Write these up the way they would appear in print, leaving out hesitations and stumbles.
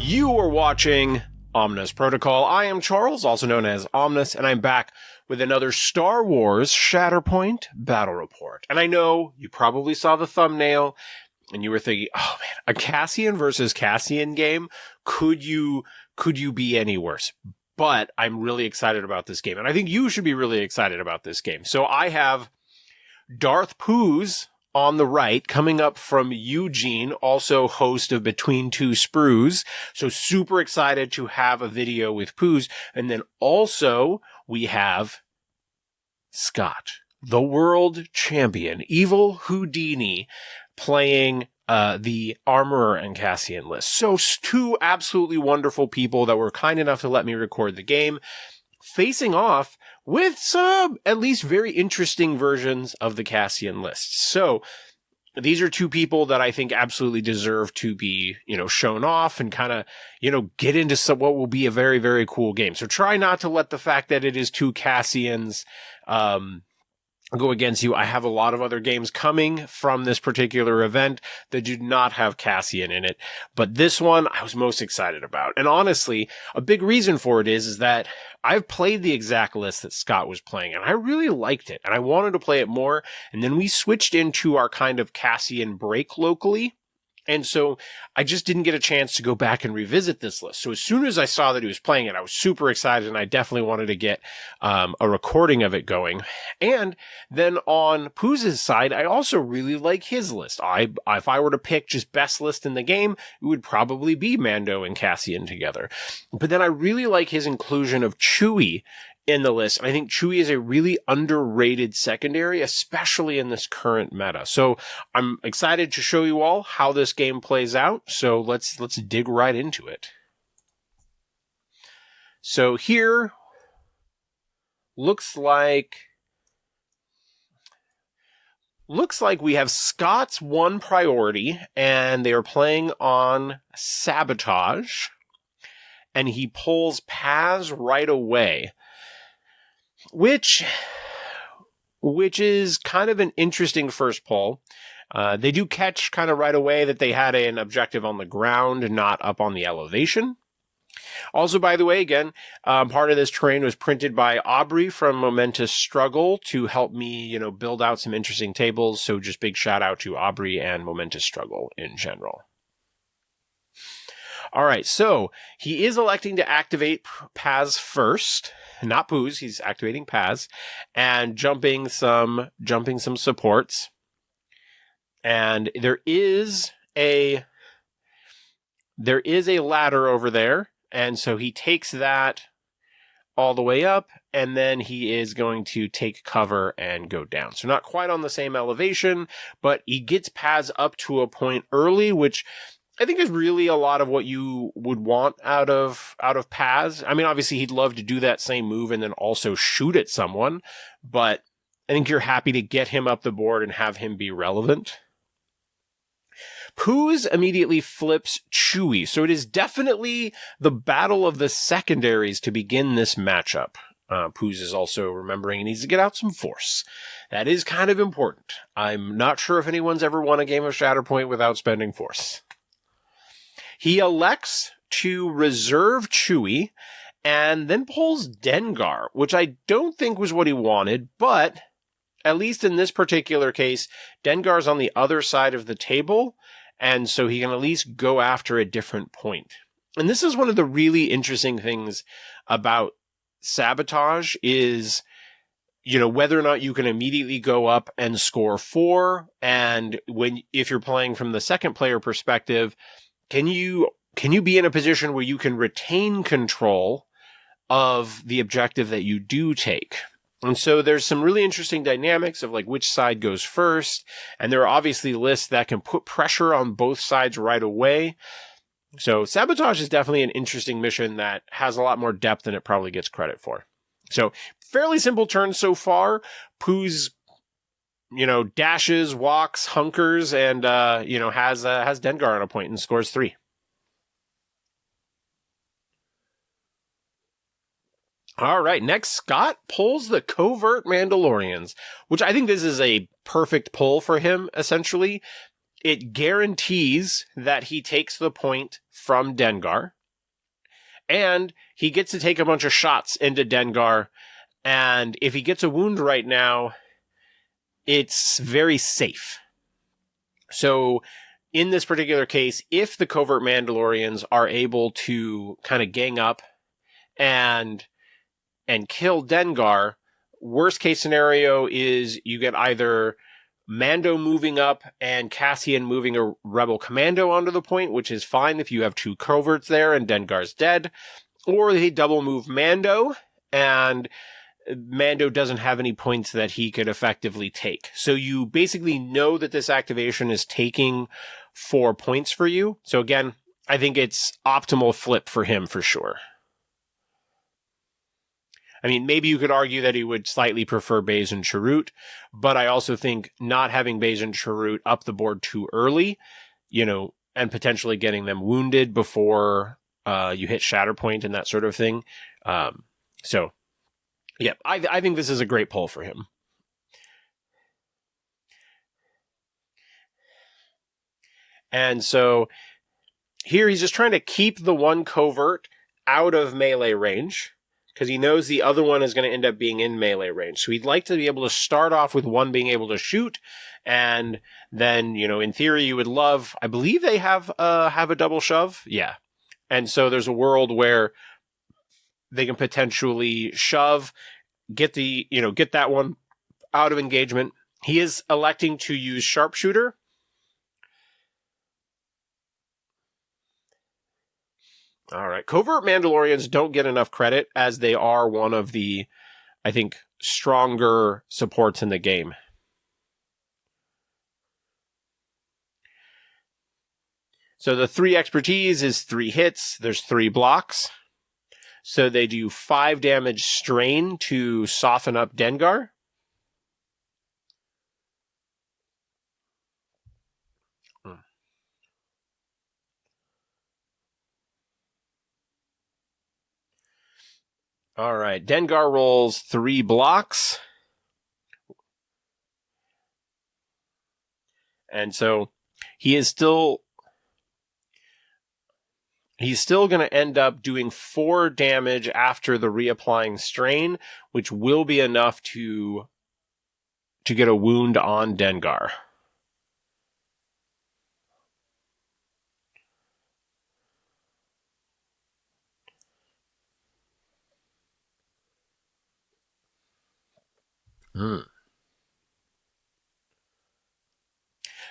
You are watching Omnis Protocol. I am Charles, also known as Omnis, and I'm back with another Star Wars Shatterpoint Battle Report. And I know you probably saw the thumbnail, and you were thinking, oh man, a Cassian versus Cassian game? Could you be any worse? But I'm really excited about this game, and I think you should be really excited about this game. So I have Darth Pooz on the right, coming up from Eugene, also host of Between Two Sprues. So super excited to have a video with Pooz. And then also we have Scott, the world champion, Evil Houdini, playing the Armorer and Cassian list. So two absolutely wonderful people that were kind enough to let me record the game, facing off with some at least very interesting versions of the Cassian list. So these are two people that I think absolutely deserve to be, shown off and kind of, get into what will be a very, very cool game. So try not to let the fact that it is two Cassians, go against you. I have a lot of other games coming from this particular event that do not have Cassian in it, but this one I was most excited about. And honestly, a big reason for it is that I've played the exact list that Scott was playing, and I really liked it, and I wanted to play it more. And then we switched into our kind of Cassian break locally. And so I just didn't get a chance to go back and revisit this list. So as soon as I saw that he was playing it, I was super excited, and I definitely wanted to get a recording of it going. And then on Pooz's side, I also really like his list. If I were to pick just best list in the game, it would probably be Mando and Cassian together. But then I really like his inclusion of Chewie in the list. I think Chewie is a really underrated secondary, especially in this current meta. So I'm excited to show you all how this game plays out. So let's dig right into it. So here looks like we have Scott's one priority, and they are playing on Sabotage, and he pulls Paz right away. Which is kind of an interesting first pull. They do catch kind of right away that they had an objective on the ground, not up on the elevation. Also, by the way, again, part of this terrain was printed by Aubrey from Momentous Struggle to help me, build out some interesting tables. So just big shout out to Aubrey and Momentous Struggle in general. All right, so he is electing to activate Paz first, not Pooz. He's activating Paz and jumping some supports. And there is a ladder over there, and so he takes that all the way up, and then he is going to take cover and go down. So not quite on the same elevation, but he gets Paz up to a point early, which I think is really a lot of what you would want out of Paz. I mean, obviously he'd love to do that same move and then also shoot at someone, but I think you're happy to get him up the board and have him be relevant. Pooz immediately flips Chewie, so it is definitely the battle of the secondaries to begin this matchup. Pooz is also remembering he needs to get out some force. That is kind of important. I'm not sure if anyone's ever won a game of Shatterpoint without spending force. He elects to reserve Chewie and then pulls Dengar, which I don't think was what he wanted, but at least in this particular case, Dengar's on the other side of the table, and so he can at least go after a different point. And this is one of the really interesting things about Sabotage is, whether or not you can immediately go up and score 4, and if you're playing from the second player perspective, Can you be in a position where you can retain control of the objective that you do take? And so there's some really interesting dynamics of which side goes first. And there are obviously lists that can put pressure on both sides right away. So Sabotage is definitely an interesting mission that has a lot more depth than it probably gets credit for. So fairly simple turn so far. Pooz, dashes, walks, hunkers, and, has Dengar on a point and scores 3. All right, next, Scott pulls the Covert Mandalorians, which I think this is a perfect pull for him, essentially. It guarantees that he takes the point from Dengar, And he gets to take a bunch of shots into Dengar. And if he gets a wound right now, it's very safe. So in this particular case, if the covert Mandalorians are able to kind of gang up and kill Dengar, worst case scenario is you get either Mando moving up and Cassian moving a rebel commando onto the point, which is fine if you have two coverts there and Dengar's dead, or they double move Mando and Mando doesn't have any points that he could effectively take. So you basically know that this activation is taking 4 points for you. So again, I think it's optimal flip for him for sure. I mean, maybe you could argue that he would slightly prefer Baze and Chirrut, but I also think not having Baze and Chirrut up the board too early, and potentially getting them wounded before you hit Shatterpoint and that sort of thing. So, yeah, I think this is a great pull for him. And so here he's just trying to keep the one covert out of melee range, because he knows the other one is going to end up being in melee range. So he'd like to be able to start off with one being able to shoot, and then, in theory, you would love, I believe they have a double shove. Yeah. And so there's a world where they can potentially shove, get that one out of engagement. He is electing to use sharpshooter. All right. Covert Mandalorians don't get enough credit, as they are one of the, I think, stronger supports in the game. So the 3 expertise is 3 hits. There's 3 blocks. So they do 5 damage strain to soften up Dengar. All right. Dengar rolls 3 blocks. And so he's still going to end up doing 4 damage after the reapplying strain, which will be enough to get a wound on Dengar.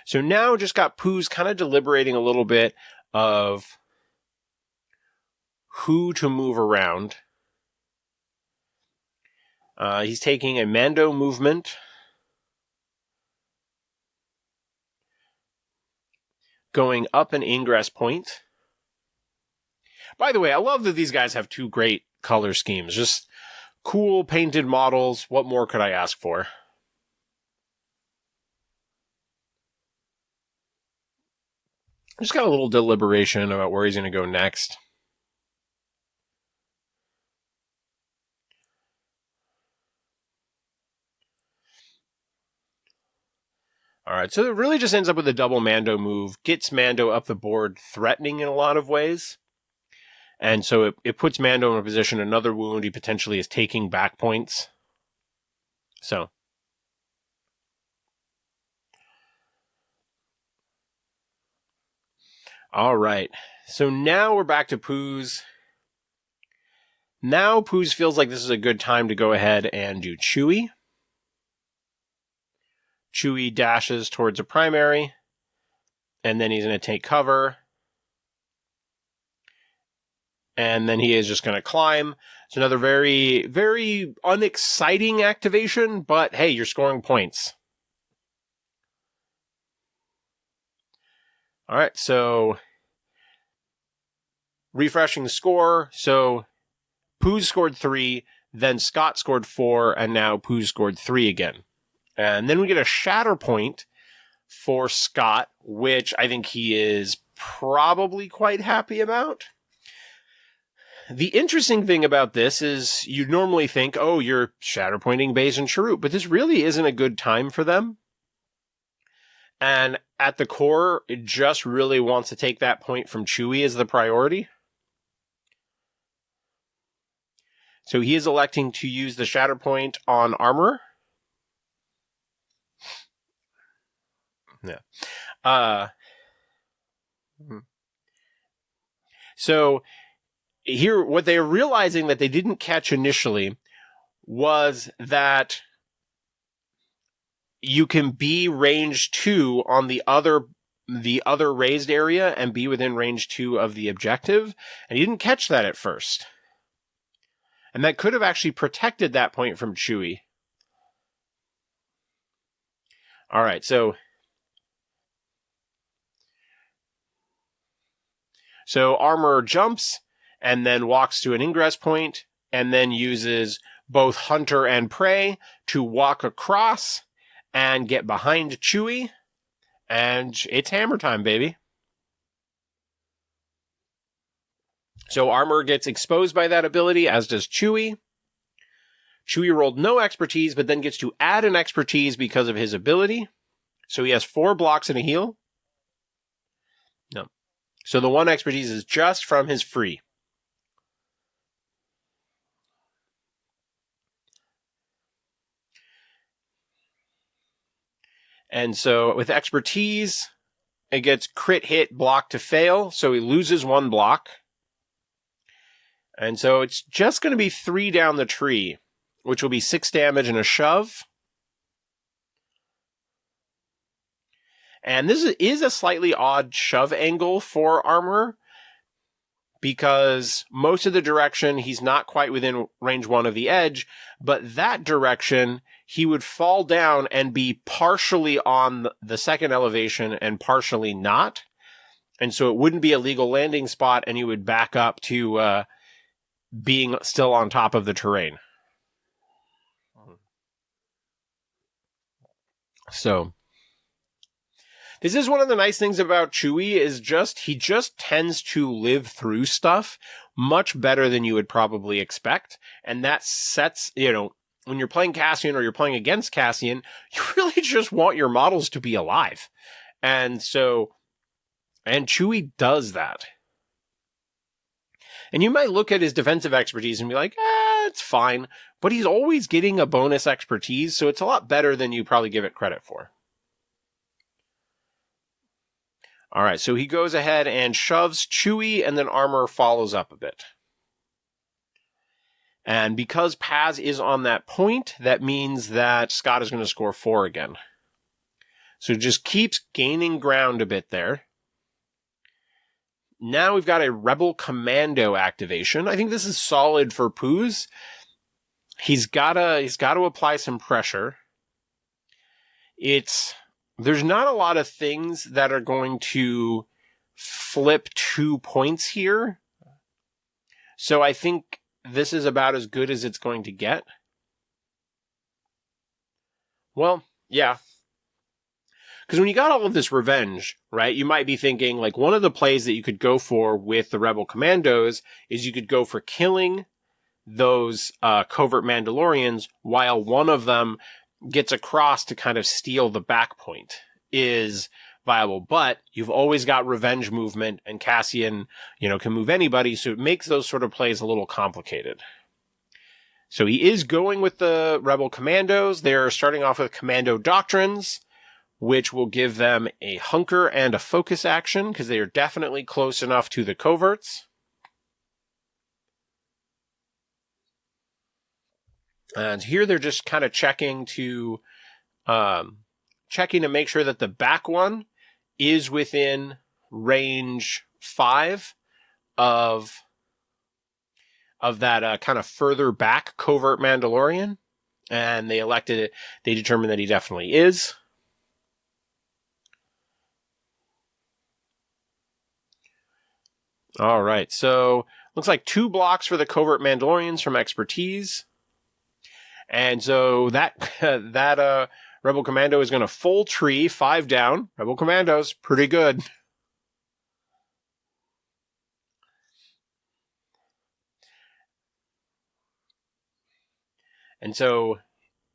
So now just got Pooz kind of deliberating a little bit of who to move around. He's taking a Mando movement, going up an ingress point. By the way, I love that these guys have 2 great color schemes. Just cool painted models. What more could I ask for? Just got a little deliberation about where he's going to go next. All right, so it really just ends up with a double Mando move, gets Mando up the board, threatening in a lot of ways. And so it puts Mando in a position, another wound, he potentially is taking back points. So. All right, so now we're back to Pooz. Now Pooz feels like this is a good time to go ahead and do Chewie. Chewie dashes towards a primary, and then he's going to take cover. And then he is just going to climb. It's another very, very unexciting activation, but hey, you're scoring points. All right, so refreshing the score. So Pooz scored 3, then Scott scored 4, and now Pooz scored 3 again. And then we get a Shatterpoint for Scott, which I think he is probably quite happy about. The interesting thing about this is you normally think, oh, you're Shatterpointing Baze and Chirrut, but this really isn't a good time for them. And at the core, it just really wants to take that point from Chewie as the priority. So he is electing to use the Shatterpoint on Armor. Yeah. So here, what they're realizing that they didn't catch initially was that you can be range 2 on the other raised area and be within range 2 of the objective. And he didn't catch that at first. And that could have actually protected that point from Chewie. All right, so Armor jumps and then walks to an ingress point and then uses both Hunter and Prey to walk across and get behind Chewie. And it's hammer time, baby. So Armor gets exposed by that ability, as does Chewie. Chewie rolled no expertise, but then gets to add an expertise because of his ability. So he has 4 blocks and a heal. No. So the 1 expertise is just from his free. And so with expertise, it gets crit hit, block to fail. So he loses 1 block. And so it's just going to be 3 down the tree, which will be 6 damage and a shove. And this is a slightly odd shove angle for Armor, because most of the direction he's not quite within range 1 of the edge, but that direction he would fall down and be partially on the second elevation and partially not. And so it wouldn't be a legal landing spot, and he would back up to being still on top of the terrain. So this is one of the nice things about Chewie, is he just tends to live through stuff much better than you would probably expect. And that sets, when you're playing Cassian or you're playing against Cassian, you really just want your models to be alive. And Chewie does that. And you might look at his defensive expertise and be like, it's fine. But he's always getting a bonus expertise, so it's a lot better than you probably give it credit for. All right, so he goes ahead and shoves Chewie, and then Armor follows up a bit. And because Paz is on that point, that means that Scott is going to score 4 again. So just keeps gaining ground a bit there. Now we've got a Rebel Commando activation. I think this is solid for Pooz. He's got to apply some pressure. There's not a lot of things that are going to flip 2 points here. So I think this is about as good as it's going to get. Well, yeah. Because when you got all of this revenge, right, you might be thinking, like, one of the plays that you could go for with the Rebel Commandos is you could go for killing those covert Mandalorians while one of them gets across to kind of steal the back point is viable. But you've always got revenge movement, and Cassian, can move anybody, so it makes those sort of plays a little complicated. So he is going with the Rebel Commandos. They're starting off with Commando Doctrines, which will give them a hunker and a focus action, because they are definitely close enough to the coverts. And here they're just kind of checking to make sure that the back one is within range 5 of that kind of further back covert Mandalorian. And they determined that he definitely is. All right, so looks like 2 blocks for the covert Mandalorians from expertise. And so that Rebel Commando is going to full tree, 5 down. Rebel Commandos, pretty good. And so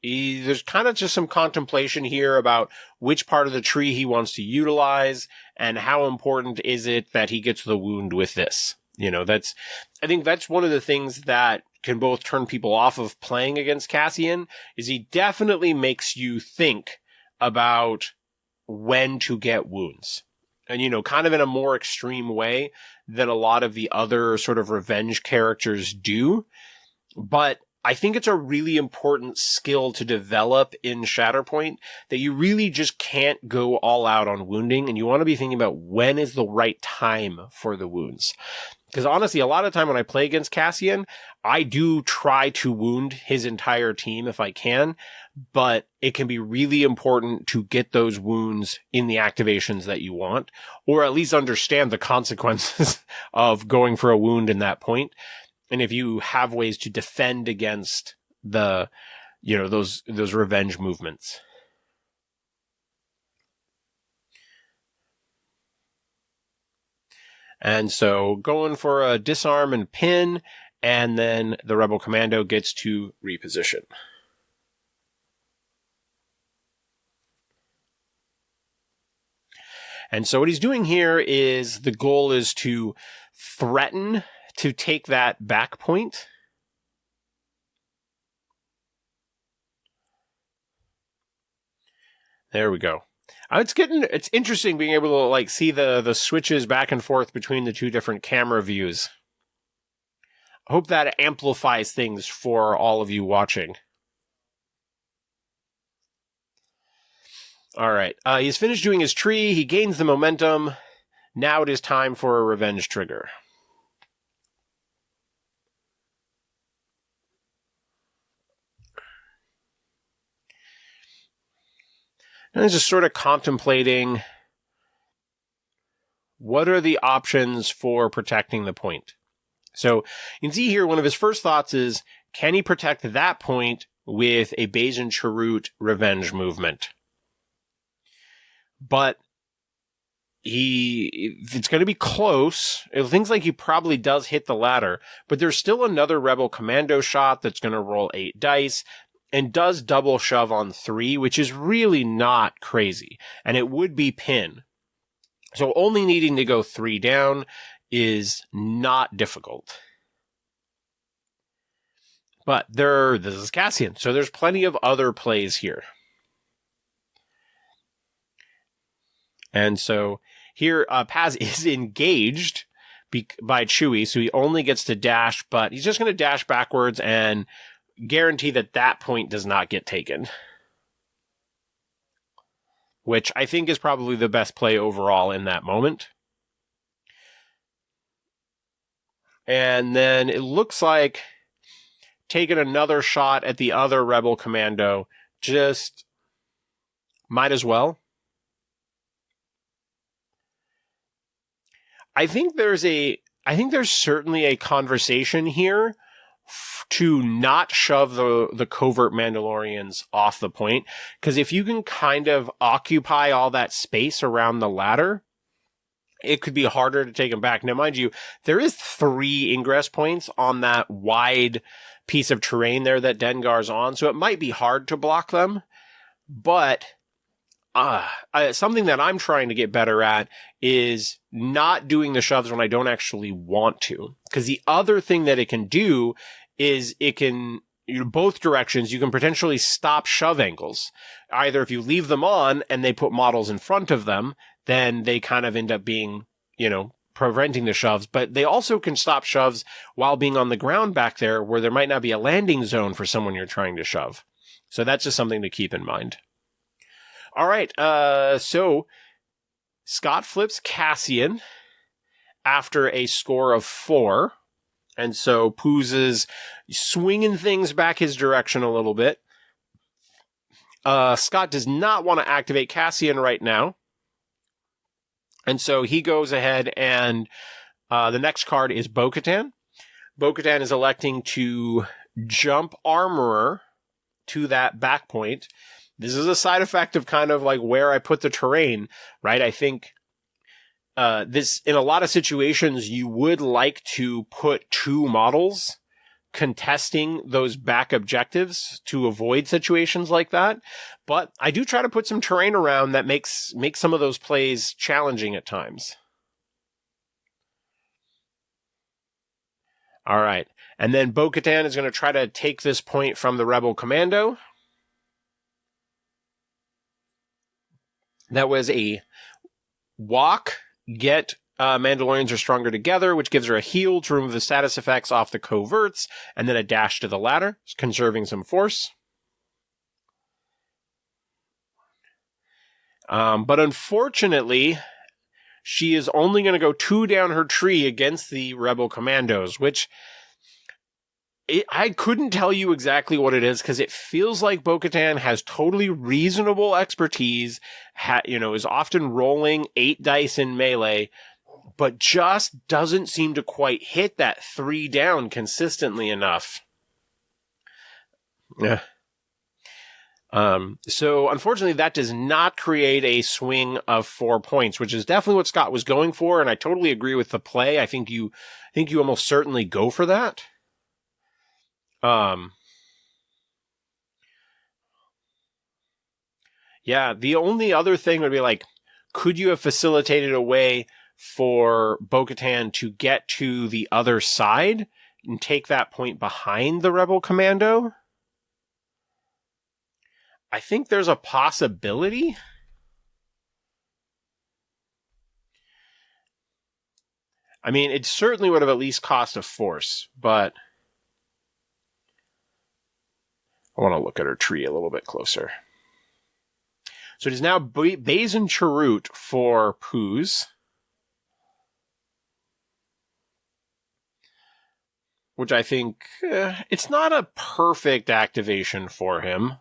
there's kind of just some contemplation here about which part of the tree he wants to utilize and how important is it that he gets the wound with this. I think that's one of the things that can both turn people off of playing against Cassian is he definitely makes you think about when to get wounds. And, kind of in a more extreme way than a lot of the other sort of revenge characters do. But I think it's a really important skill to develop in Shatterpoint that you really just can't go all out on wounding, and you want to be thinking about when is the right time for the wounds. Because honestly, a lot of time when I play against Cassian, I do try to wound his entire team if I can, but it can be really important to get those wounds in the activations that you want, or at least understand the consequences of going for a wound in that point. And if you have ways to defend against the, those revenge movements. And so going for a disarm and pin, and then the Rebel Commando gets to reposition. And so what he's doing here is the goal is to threaten to take that back point. There we go. It's interesting being able to see the switches back and forth between the two different camera views. I hope that amplifies things for all of you watching. All right. He's finished doing his tree. He gains the momentum. Now it is time for a revenge trigger. And he's just sort of contemplating what are the options for protecting the point. So you can see here one of his first thoughts is, can he protect that point with a Bayesian Chirrut revenge movement? But it's going to be close. It thinks like he probably does hit the ladder, but there's still another Rebel Commando shot that's going to roll 8 dice and does double shove on 3, which is really not crazy. And it would be pin. So only needing to go 3 down is not difficult. But this is Cassian, so there's plenty of other plays here. And so here, Paz is engaged by Chewie, so he only gets to dash, but he's just going to dash backwards and guarantee that point does not get taken. Which I think is probably the best play overall in that moment. And then it looks like taking another shot at the other Rebel Commando, just might as well. I think there's certainly a conversation here to not shove the covert Mandalorians off the point, because if you can kind of occupy all that space around the ladder, it could be harder to take them back. Now, mind you, there is 3 ingress points on that wide piece of terrain there that Dengar's on, so it might be hard to block them, but something that I'm trying to get better at is not doing the shoves when I don't actually want to. Because the other thing that it can do is it can, both directions, you can potentially stop shove angles. Either if you leave them on and they put models in front of them, then they kind of end up being, preventing the shoves. But they also can stop shoves while being on the ground back there where there might not be a landing zone for someone you're trying to shove. So that's just something to keep in mind. All right, so Scott flips Cassian after a score of 4. And so Pooz is swinging things back his direction a little bit. Scott does not want to activate Cassian right now. And so he goes ahead and the next card is Bo-Katan. Bo-Katan is electing to jump Armorer to that back point. This is a side effect of kind of like where I put the terrain, right? I think this, in a lot of situations, you would like to put 2 models contesting those back objectives to avoid situations like that. But I do try to put some terrain around that makes some of those plays challenging at times. All right. And then Bo-Katan is going to try to take this point from the Rebel Commando. That was a walk, get Mandalorians are stronger together, which gives her a heal to remove the status effects off the coverts, and then a dash to the ladder, conserving some force. But unfortunately, she is only going to go 2 down her tree against the Rebel Commandos, which I couldn't tell you exactly what it is, because it feels like Bo-Katan has totally reasonable expertise, is often rolling 8 dice in melee, but just doesn't seem to quite hit that 3 down consistently enough. Yeah. So unfortunately that does not create a swing of 4 points, which is definitely what Scott was going for. And I totally agree with the play. I think you almost certainly go for that. Yeah, the only other thing would be like, could you have facilitated a way for Bo-Katan to get to the other side and take that point behind the Rebel Commando? I think there's a possibility. I mean, it certainly would have at least cost a force, but I want to look at her tree a little bit closer. So it is now Baze and Chirrut for Pooz, which I think it's not a perfect activation for him.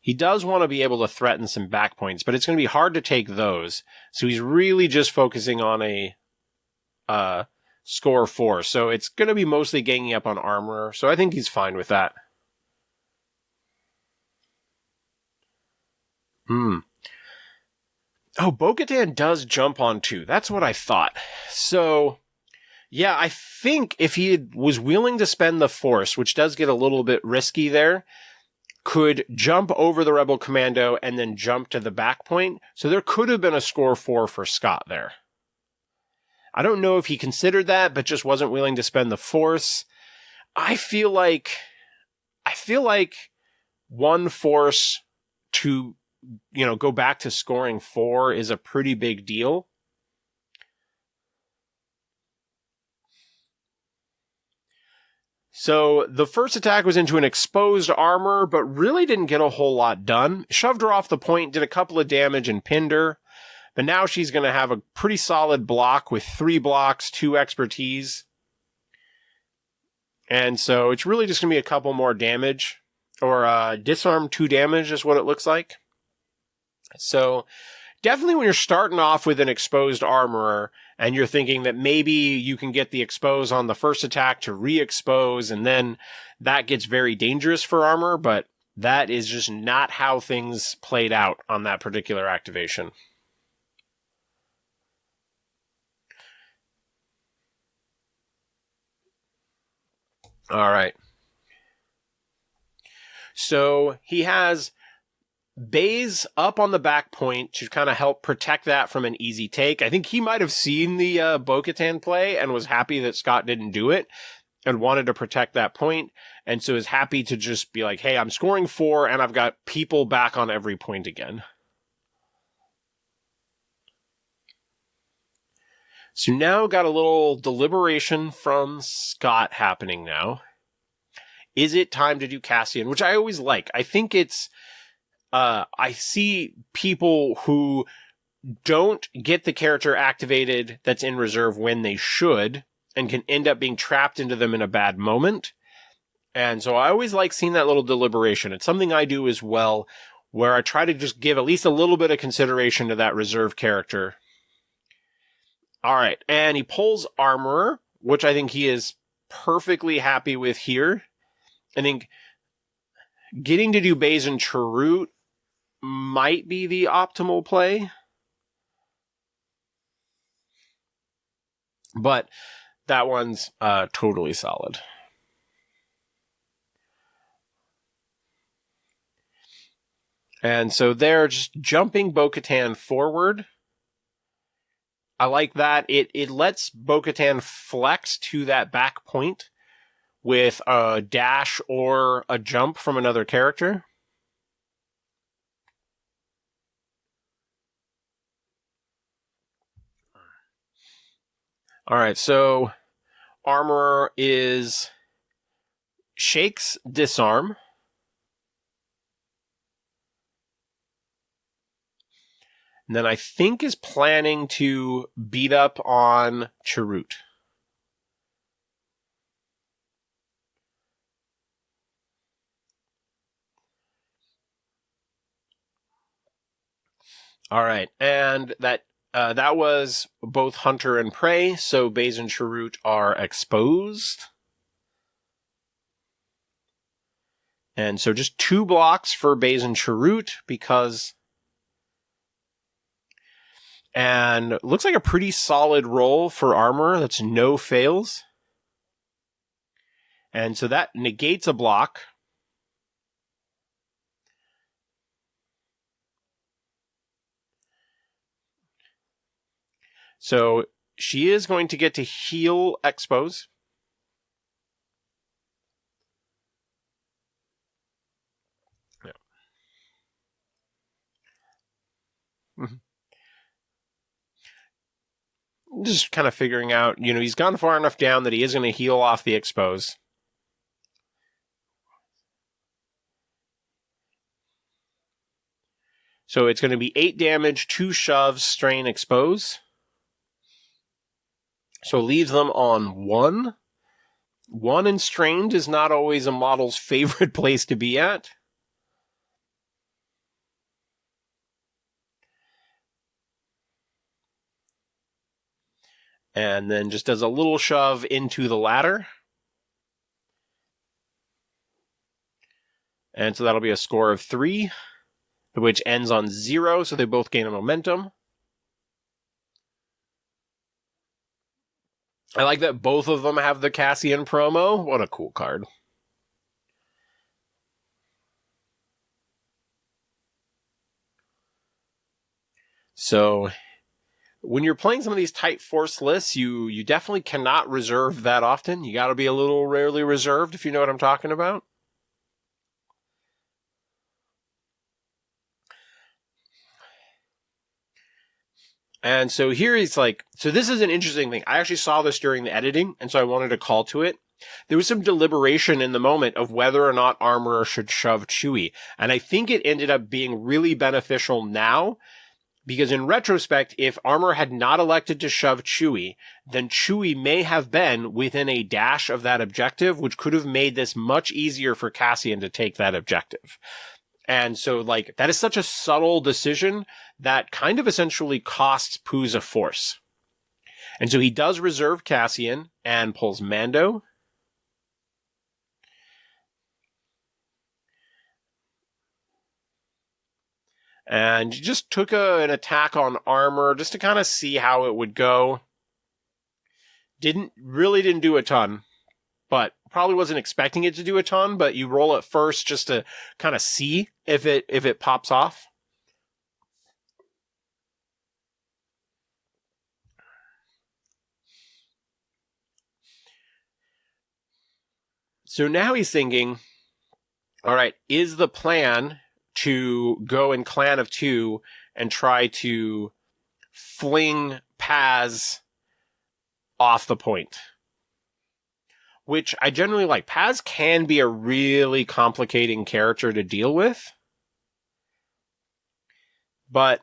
He does want to be able to threaten some back points, but it's going to be hard to take those. So he's really just focusing on a score 4. So it's going to be mostly ganging up on armor. So I think he's fine with that. Oh, Bo-Katan does jump on 2. That's what I thought. So, yeah, I think if he was willing to spend the force, which does get a little bit risky there, could jump over the Rebel Commando and then jump to the back point. So there could have been a score 4 for Scott there. I don't know if he considered that, but just wasn't willing to spend the force. I feel like 1 force to, go back to scoring 4 is a pretty big deal. So the first attack was into an exposed armor, but really didn't get a whole lot done. Shoved her off the point, did a couple of damage and pinned her. But now she's going to have a pretty solid block with 3 blocks, 2 expertise. And so it's really just going to be a couple more damage. Or disarm 2 damage is what it looks like. So definitely when you're starting off with an exposed armorer and you're thinking that maybe you can get the expose on the first attack to re-expose, and then that gets very dangerous for armor, but that is just not how things played out on that particular activation. All right. So he has Baze up on the back point to kind of help protect that from an easy take. I think he might have seen the Bo-Katan play and was happy that Scott didn't do it and wanted to protect that point. And so is happy to just be like, hey, I'm scoring 4 and I've got people back on every point again. So now got a little deliberation from Scott happening now. Is it time to do Cassian? Which I always like. I think it's I see people who don't get the character activated that's in reserve when they should and can end up being trapped into them in a bad moment. And so I always like seeing that little deliberation. It's something I do as well, where I try to just give at least a little bit of consideration to that reserve character. All right. And he pulls Armorer, which I think he is perfectly happy with here. I think getting to do Baze and Chirrut might be the optimal play. But that one's totally solid. And so they're just jumping Bo-Katan forward. I like that. It lets Bo-Katan flex to that back point, with a dash or a jump from another character. All right, so armor is Shakes Disarm. And then I think is planning to beat up on Chirrut. All right, and that was both Hunter and Prey, so Baze and Chirrut are exposed. And so just 2 blocks for Baze and Chirrut because... And looks like a pretty solid roll for armor. That's no fails. And so that negates a block. So she is going to get to heal Expose. Yeah. Mm-hmm. Just kind of figuring out, he's gone far enough down that he is going to heal off the Expose. So it's going to be 8 damage, 2 shoves, strain, expose. So leaves them on 1. 1 and strained is not always a model's favorite place to be at. And then just does a little shove into the ladder. And so that'll be a score of 3, which ends on 0, so they both gain a momentum. I like that both of them have the Cassian promo. What a cool card. So when you're playing some of these tight force lists, you definitely cannot reserve that often. You got to be a little rarely reserved, if you know what I'm talking about. And so here he's like, so this is an interesting thing. I actually saw this during the editing, and so I wanted to call to it. There was some deliberation in the moment of whether or not Armorer should shove Chewie. And I think it ended up being really beneficial now, because in retrospect, if Armorer had not elected to shove Chewie, then Chewie may have been within a dash of that objective, which could have made this much easier for Cassian to take that objective. And so, that is such a subtle decision that kind of essentially costs Pooz a force. And so he does reserve Cassian and pulls Mando. And just took an attack on armor just to kind of see how it would go. Didn't do a ton, but probably wasn't expecting it to do a ton, but you roll it first just to kind of see if it pops off. So now he's thinking, all right, is the plan to go in Clan of 2 and try to fling Paz off the point? Which I generally like. Paz can be a really complicating character to deal with. But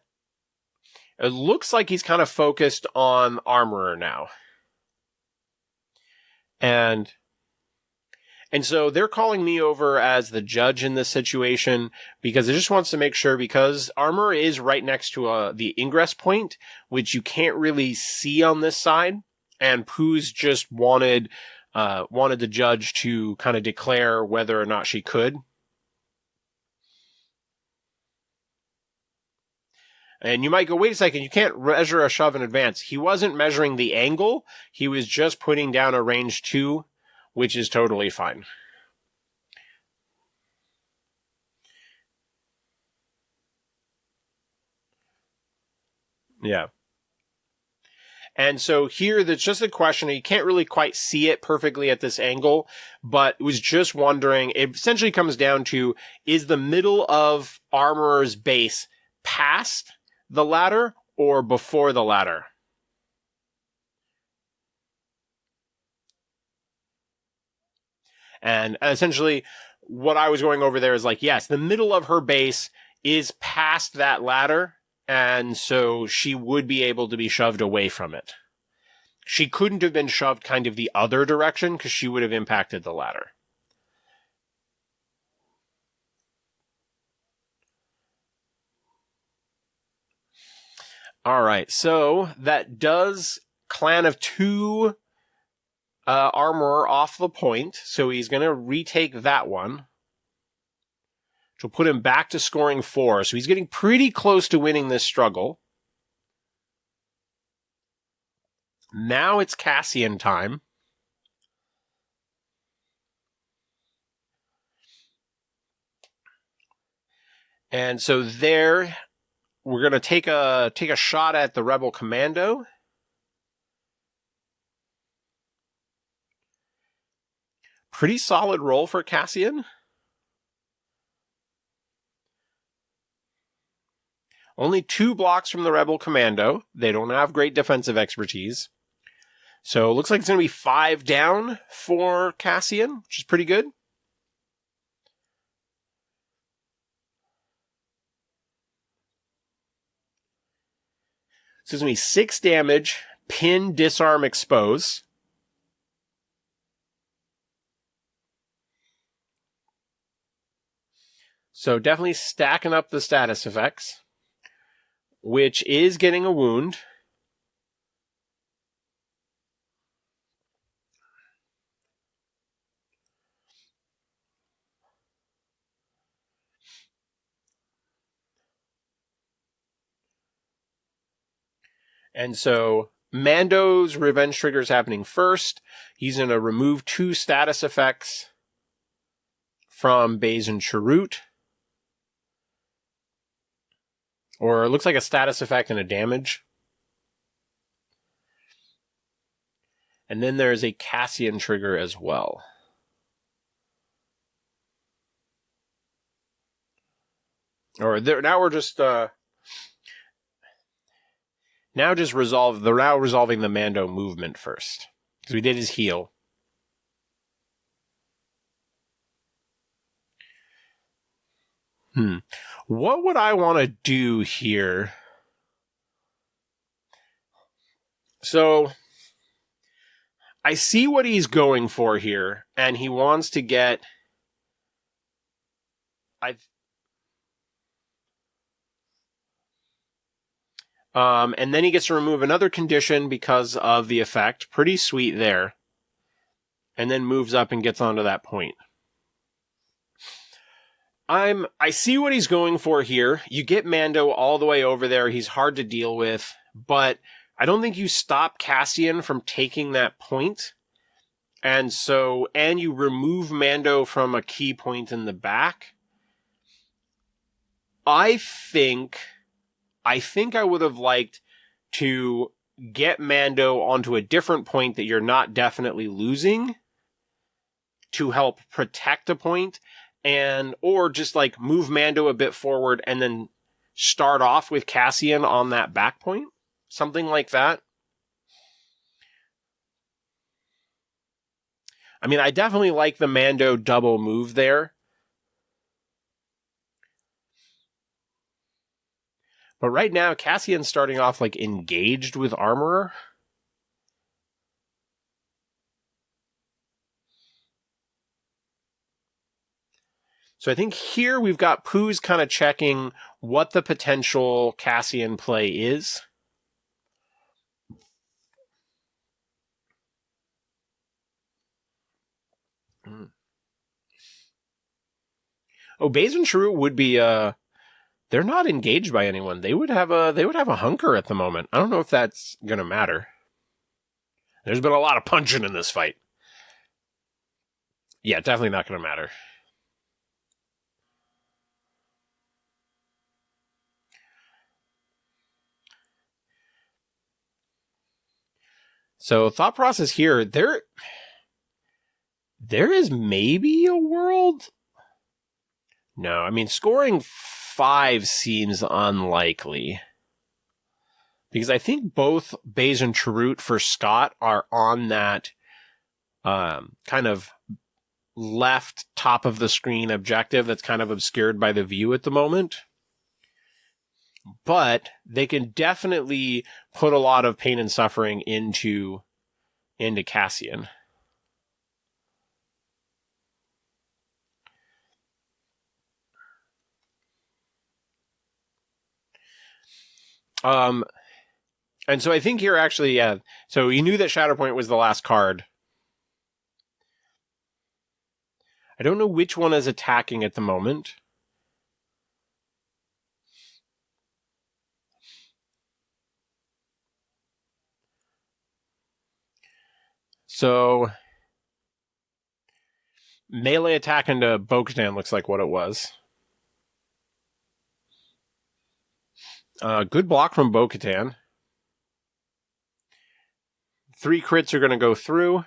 it looks like he's kind of focused on Armorer now. And so they're calling me over as the judge in this situation because it just wants to make sure, because Armorer is right next to the ingress point, which you can't really see on this side. And Pooz just wanted the judge to kind of declare whether or not she could. And you might go, wait a second, you can't measure a shove in advance. He wasn't measuring the angle. He was just putting down a range 2, which is totally fine. Yeah. And so here, there's just a question. You can't really quite see it perfectly at this angle, but was just wondering, it essentially comes down to, is the middle of Armorer's base past the ladder or before the ladder? And essentially, what I was going over there is like, yes, the middle of her base is past that ladder, and so she would be able to be shoved away from it. She couldn't have been shoved kind of the other direction because she would have impacted the ladder. All right, so that does Clan of 2 Armorer off the point, so he's going to retake that one, which will put him back to scoring 4. So he's getting pretty close to winning this struggle. Now it's Cassian time. And so there, we're going to take a shot at the Rebel Commando. Pretty solid roll for Cassian. Only 2 blocks from the Rebel Commando. They don't have great defensive expertise. So it looks like it's going to be 5 down for Cassian, which is pretty good. So it's going to be 6 damage, pin, disarm, expose. So definitely stacking up the status effects, which is getting a wound. And so Mando's revenge trigger is happening first. He's going to remove 2 status effects from Baze and Chirrut. Or it looks like a status effect and a damage. And then there's a Cassian trigger as well. Or there, now we're just resolving the Mando movement first, because we did his heal. What would I want to do here? So I see what he's going for here, and he wants to get. And then he gets to remove another condition because of the effect. Pretty sweet there. And then moves up and gets onto that point. I see what he's going for here. You get Mando all the way over there. He's hard to deal with, but I don't think you stop Cassian from taking that point. And you remove Mando from a key point in the back. I think I would have liked to get Mando onto a different point that you're not definitely losing to help protect a point, or just like move Mando a bit forward and then start off with Cassian on that back point. Something like that. I mean, I definitely like the Mando double move there. But right now, Cassian's starting off like engaged with Armorer. So I think here we've got Pooz kind of checking what the potential Cassian play is. Oh, Baze and Chirrut would be they're not engaged by anyone. They would have a hunker at the moment. I don't know if that's gonna matter. There's been a lot of punching in this fight. Yeah, definitely not gonna matter. So thought process here, there is maybe a world. No, I mean, scoring 5 seems unlikely. Because I think both Baze and Chirrut for Scott are on that kind of left top of the screen objective that's kind of obscured by the view at the moment. But they can definitely put a lot of pain and suffering into Cassian. And so I think here actually, yeah. So you knew that Shatterpoint was the last card. I don't know which one is attacking at the moment. So melee attack into Bo-Katan looks like what it was. Good block from Bo-Katan. 3 crits are going to go through.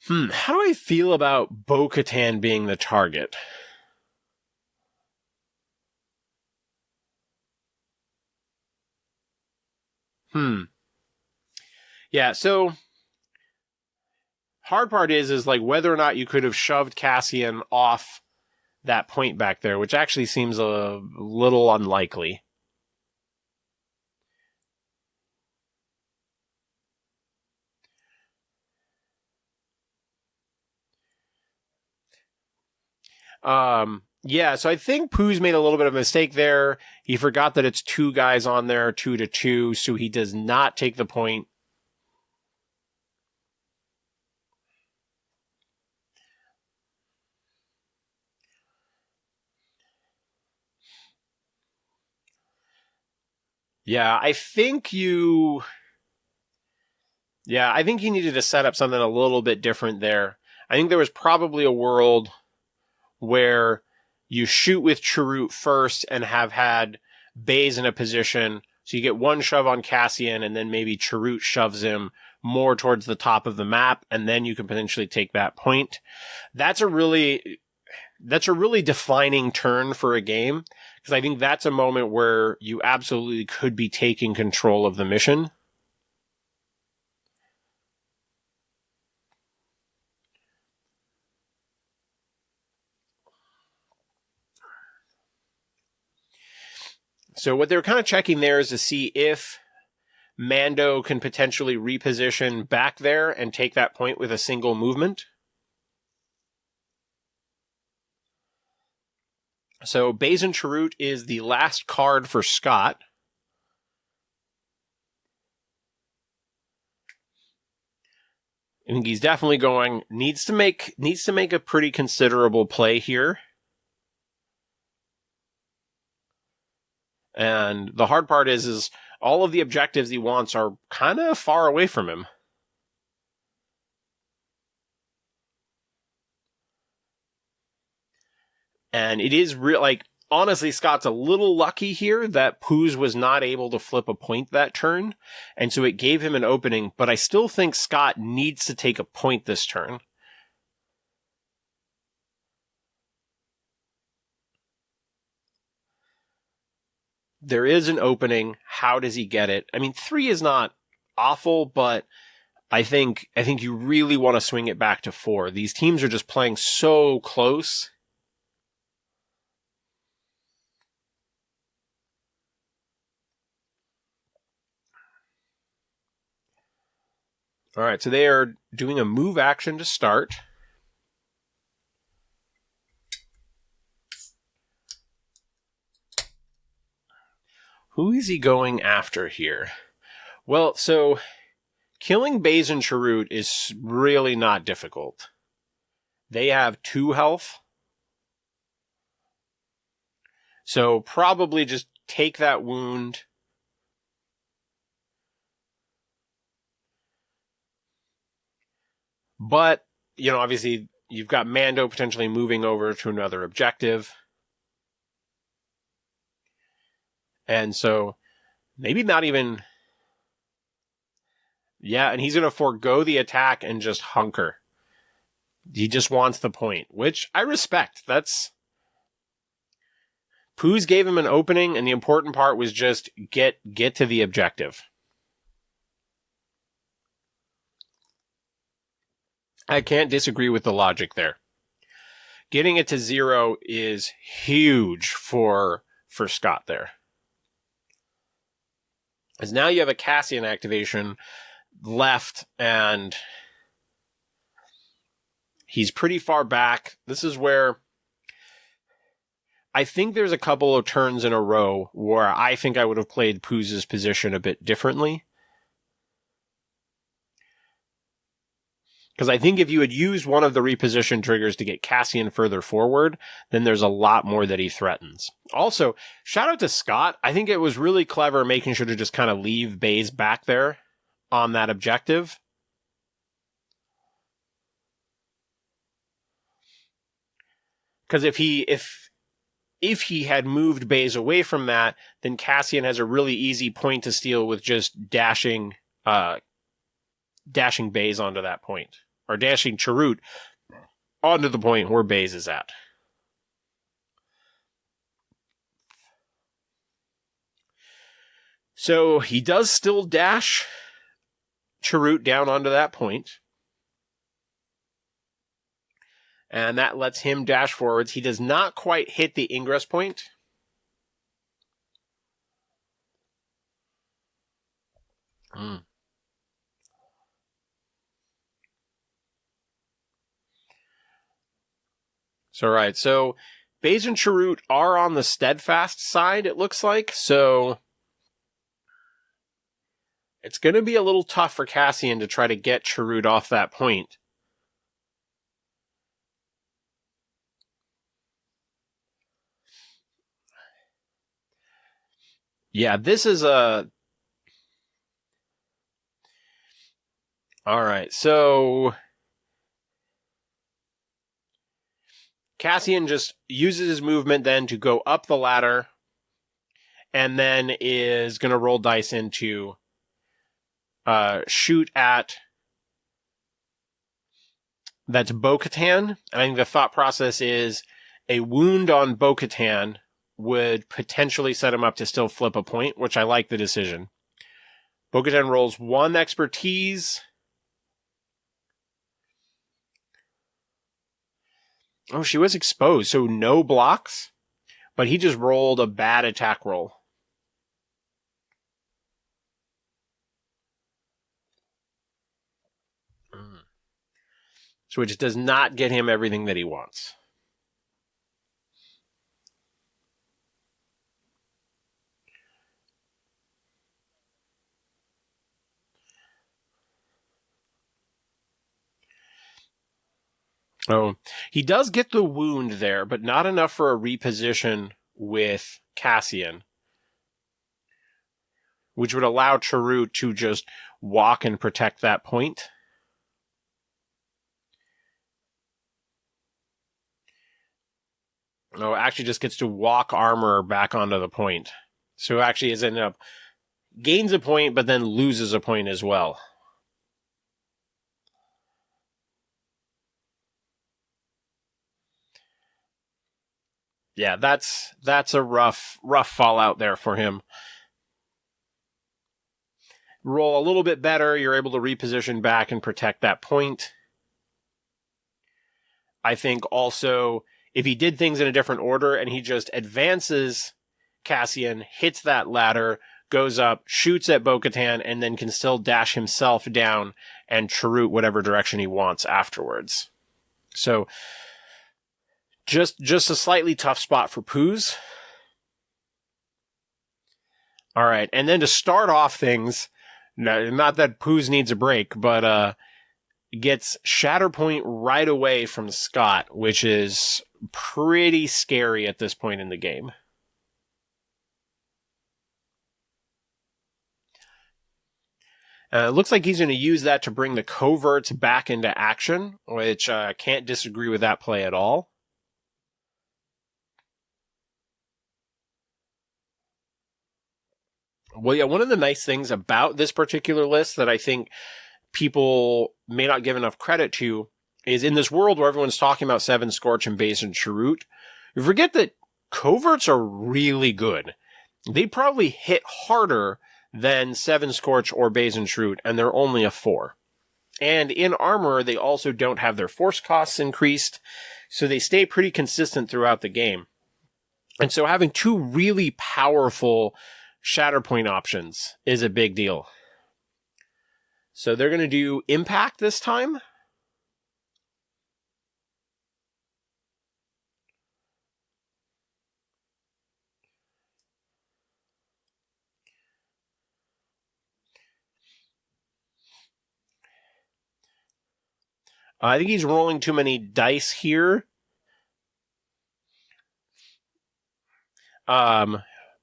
How do I feel about Bo-Katan being the target? Yeah, so hard part is like whether or not you could have shoved Cassian off that point back there, which actually seems a little unlikely. Yeah, so I think Pooz made a little bit of a mistake there. He forgot that it's 2 guys on there, 2-2, so he does not take the point. Yeah, I think you needed to set up something a little bit different there. I think there was probably a world where you shoot with Chirrut first and have had Baze in a position, so you get 1 shove on Cassian, and then maybe Chirrut shoves him more towards the top of the map, and then you can potentially take that point. That's a really defining turn for a game, because I think that's a moment where you absolutely could be taking control of the mission. So what they're kind of checking there is to see if Mando can potentially reposition back there and take that point with a single movement. So Baze and Chirrut is the last card for Scott. I think he's definitely needs to make a pretty considerable play here. And the hard part is all of the objectives he wants are kind of far away from him. And it is real, like, honestly, Scott's a little lucky here that Pooz was not able to flip a point that turn. And so it gave him an opening, but I still think Scott needs to take a point this turn. There is an opening. How does he get it? I mean, 3 is not awful, but I think you really want to swing it back to 4. These teams are just playing so close. All right, so they are doing a move action to start. Who is he going after here? Well, so killing Baze and Chirrut is really not difficult. They have 2 health. So probably just take that wound. But, obviously you've got Mando potentially moving over to another objective. And so maybe not even... Yeah, and he's going to forego the attack and just hunker. He just wants the point, which I respect. That's... Pooz gave him an opening, and the important part was just get to the objective. I can't disagree with the logic there. Getting it to 0 is huge for Scott there. As now you have a Cassian activation left, and he's pretty far back. This is where I think there's a couple of turns in a row where I think I would have played Pooz's position a bit differently. Because I think if you had used one of the reposition triggers to get Cassian further forward, then there's a lot more that he threatens. Also, shout out to Scott. I think it was really clever making sure to just kind of leave Baze back there on that objective. Because if he had moved Baze away from that, then Cassian has a really easy point to steal with just dashing Baze onto that point. Or dashing Chirrut onto the point where Baze is at. So he does still dash Chirrut down onto that point. And that lets him dash forwards. He does not quite hit the ingress point. So Baze and Chirrut are on the steadfast side, it looks like. So it's going to be a little tough for Cassian to try to get Chirrut off that point. Yeah, this is a... Alright, so... Cassian just uses his movement then to go up the ladder, and then is going to roll dice into shoot at... That's Bo-Katan. I think the thought process is a wound on Bo-Katan would potentially set him up to still flip a point, which I like the decision. Bo-Katan rolls 1 expertise. Oh, she was exposed, so no blocks. But he just rolled a bad attack roll. So which does not get him everything that he wants. Oh, he does get the wound there, but not enough for a reposition with Cassian, which would allow Chirrut to just walk and protect that point. Oh, actually just gets to walk armor back onto the point. So actually is ended up gains a point, but then loses a point as well. Yeah, that's a rough fallout there for him. Roll a little bit better, you're able to reposition back and protect that point. I think also, if he did things in a different order and he just advances Cassian, hits that ladder, goes up, shoots at Bo-Katan, and then can still dash himself down and Chirrut whatever direction he wants afterwards. So, just a slightly tough spot for Pooz. Alright, and then to start off things, not that Pooz needs a break, but gets Shatterpoint right away from Scott, which is pretty scary at this point in the game. It looks like he's going to use that to bring the coverts back into action, which I can't disagree with that play at all. Well, yeah, one of the nice things about this particular list that I think people may not give enough credit to is in this world where everyone's talking about Seven Scorch and Base and Chirrut, you forget that coverts are really good. They probably hit harder than Seven Scorch or Base and Chirrut, and they're only a 4. And in armor, they also don't have their force costs increased, so they stay pretty consistent throughout the game. And so having two really powerful Shatterpoint options is a big deal. So they're going to do Impact this time. I think he's rolling too many dice here.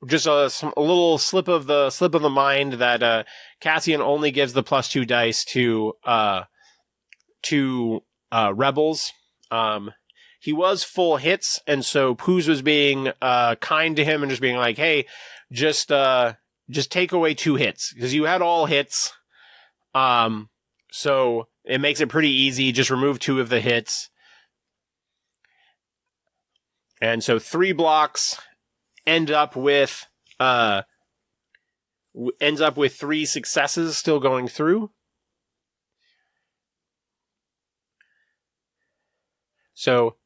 Just a little slip of the mind that Cassian only gives the +2 dice to rebels. He was full hits, and so Pooz was being kind to him and just being like, "Hey, just take away 2 hits because you had all hits." So it makes it pretty easy. Just remove 2 of the hits, and so 3 blocks ends up with 3 successes still going through. So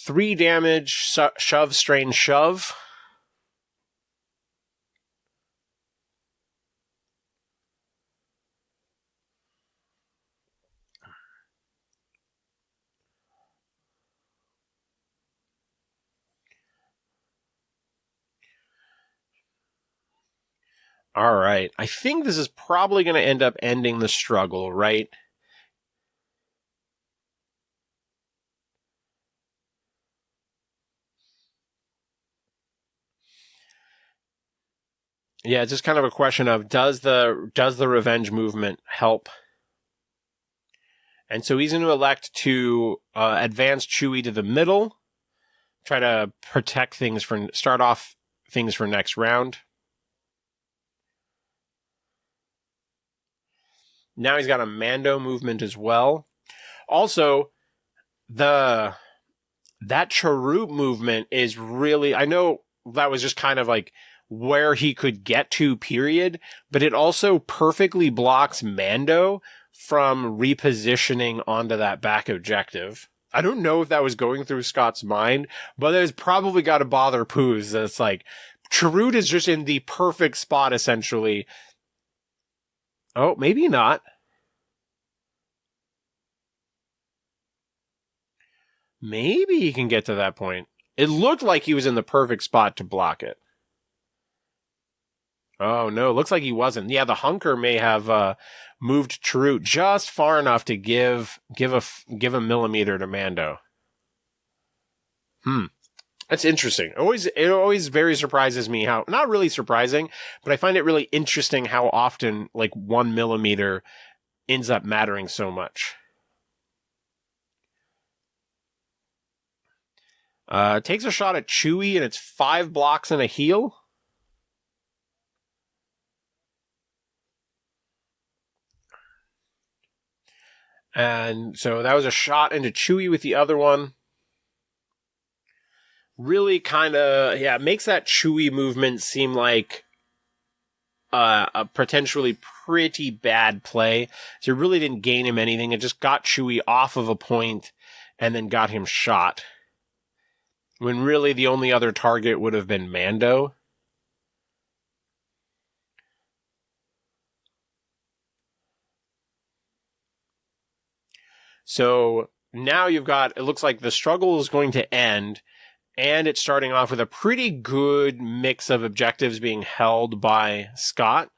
3 damage, shove, strain, shove. All right. I think this is probably going to end up ending the struggle, right? Yeah, it's just kind of a question of does the revenge movement help? And so he's going to elect to advance Chewie to the middle, try to protect things start off things for next round. Now he's got a Mando movement as well. Also, that Chirrut movement is really, I know that was just kind of like where he could get to, period, but it also perfectly blocks Mando from repositioning onto that back objective. I don't know if that was going through Scott's mind, but it's probably got to bother Pooz. That's like, Chirrut is just in the perfect spot, essentially. Oh, maybe not. Maybe he can get to that point. It looked like he was in the perfect spot to block it. Oh, no, looks like he wasn't. Yeah, the hunker may have moved Chirrut just far enough to give a millimeter to Mando. That's interesting. It always very surprises me how, not really surprising, but I find it really interesting how often like 1 millimeter ends up mattering so much. Takes a shot at Chewie and it's 5 blocks and a heal. And so that was a shot into Chewie with the other one. Really kind of, yeah, makes that Chewie movement seem like a potentially pretty bad play. So it really didn't gain him anything. It just got Chewie off of a point and then got him shot. When really the only other target would have been Mando. So now you've got, it looks like the struggle is going to end, and it's starting off with a pretty good mix of objectives being held by Scott.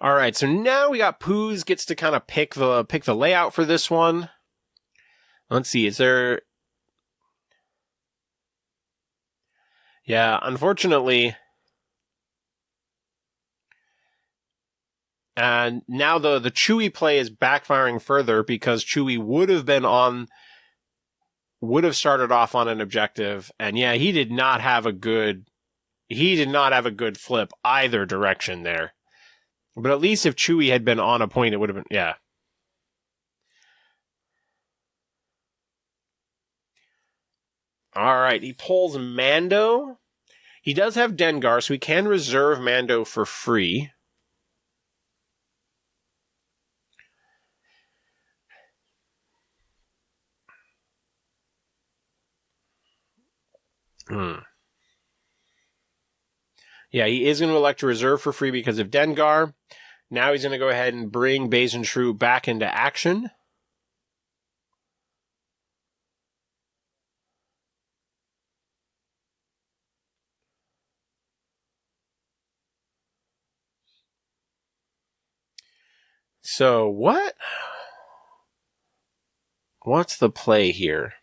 All right, so now we got Pooz gets to kind of pick the layout for this one. Let's see, is there... Yeah, unfortunately... And now the Chewie play is backfiring further because Chewie would have started off on an objective, and yeah, he did not have a good flip either direction there. But at least if Chewie had been on a point, it would have been, yeah. All right, he pulls Mando. He does have Dengar, so he can reserve Mando for free. Yeah, he is going to elect to reserve for free because of Dengar. Now he's going to go ahead and bring Baze and True back into action. So what's the play here?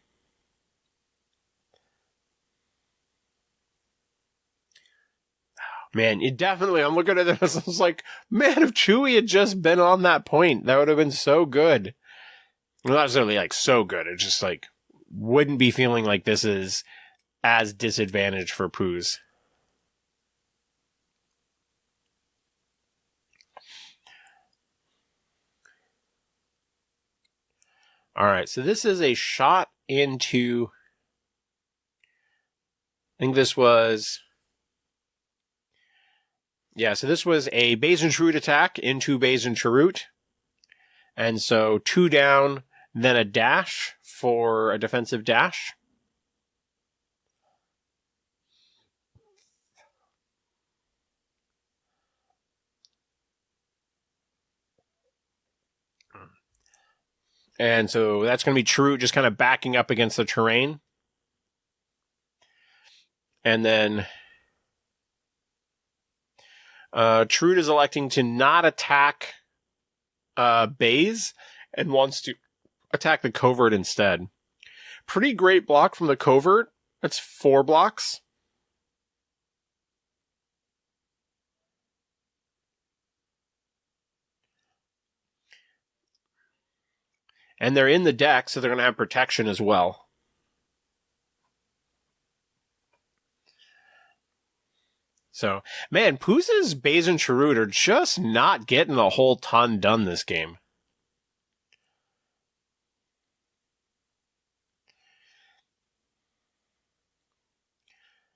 Man, it definitely, I'm looking at this, I was like, man, if Chewie had just been on that point, that would have been so good. Well, not necessarily like so good, it's just like, wouldn't be feeling like this is as disadvantaged for Pooz. Alright, so this is a shot into, I think this was... Yeah, so this was a Baze and Chirrut attack into Baze and Chirrut. And so 2 down, then a dash for a defensive dash. And so that's going to be Chirrut just kind of backing up against the terrain. And then Chirrut is electing to not attack Baze and wants to attack the covert instead. Pretty great block from the covert. That's 4 blocks. And they're in the deck, so they're going to have protection as well. So, man, Pooz's Baze and Chirrut are just not getting a whole ton done this game.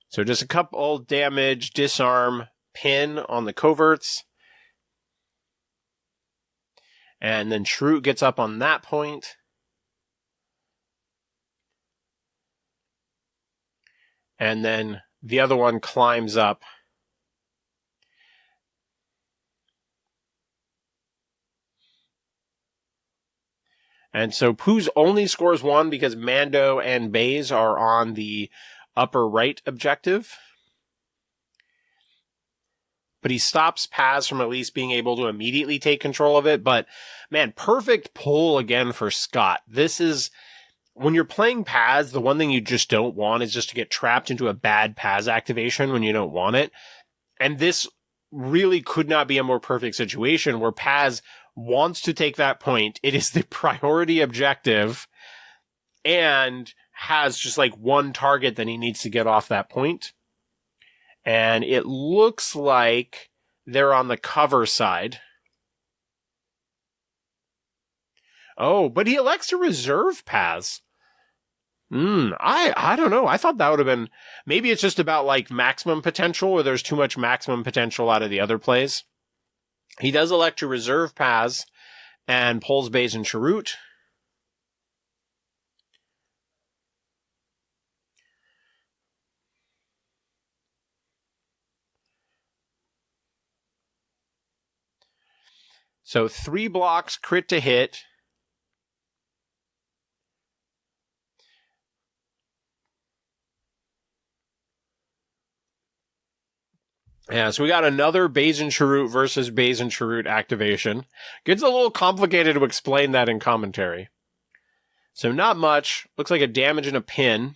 So just a couple damage, disarm, pin on the coverts. And then Chirrut gets up on that point. And then the other one climbs up. And so Pooz only scores 1 because Mando and Baze are on the upper right objective. But he stops Paz from at least being able to immediately take control of it. But, man, perfect pull again for Scott. This is, when you're playing Paz, the one thing you just don't want is just to get trapped into a bad Paz activation when you don't want it. And this really could not be a more perfect situation where Paz wants to take that point. It is the priority objective and has just like one target that he needs to get off that point. And it looks like they're on the cover side. Oh, but he elects to reserve Paz. I don't know. I thought that would have been, maybe it's just about like maximum potential or there's too much maximum potential out of the other plays. He does elect to reserve Paz and pulls Baze and Chirrut. So 3 blocks, crit to hit. Yeah, so we got another Baze and Chirrut versus Baze and Chirrut activation. Gets a little complicated to explain that in commentary. So not much. Looks like a damage and a pin.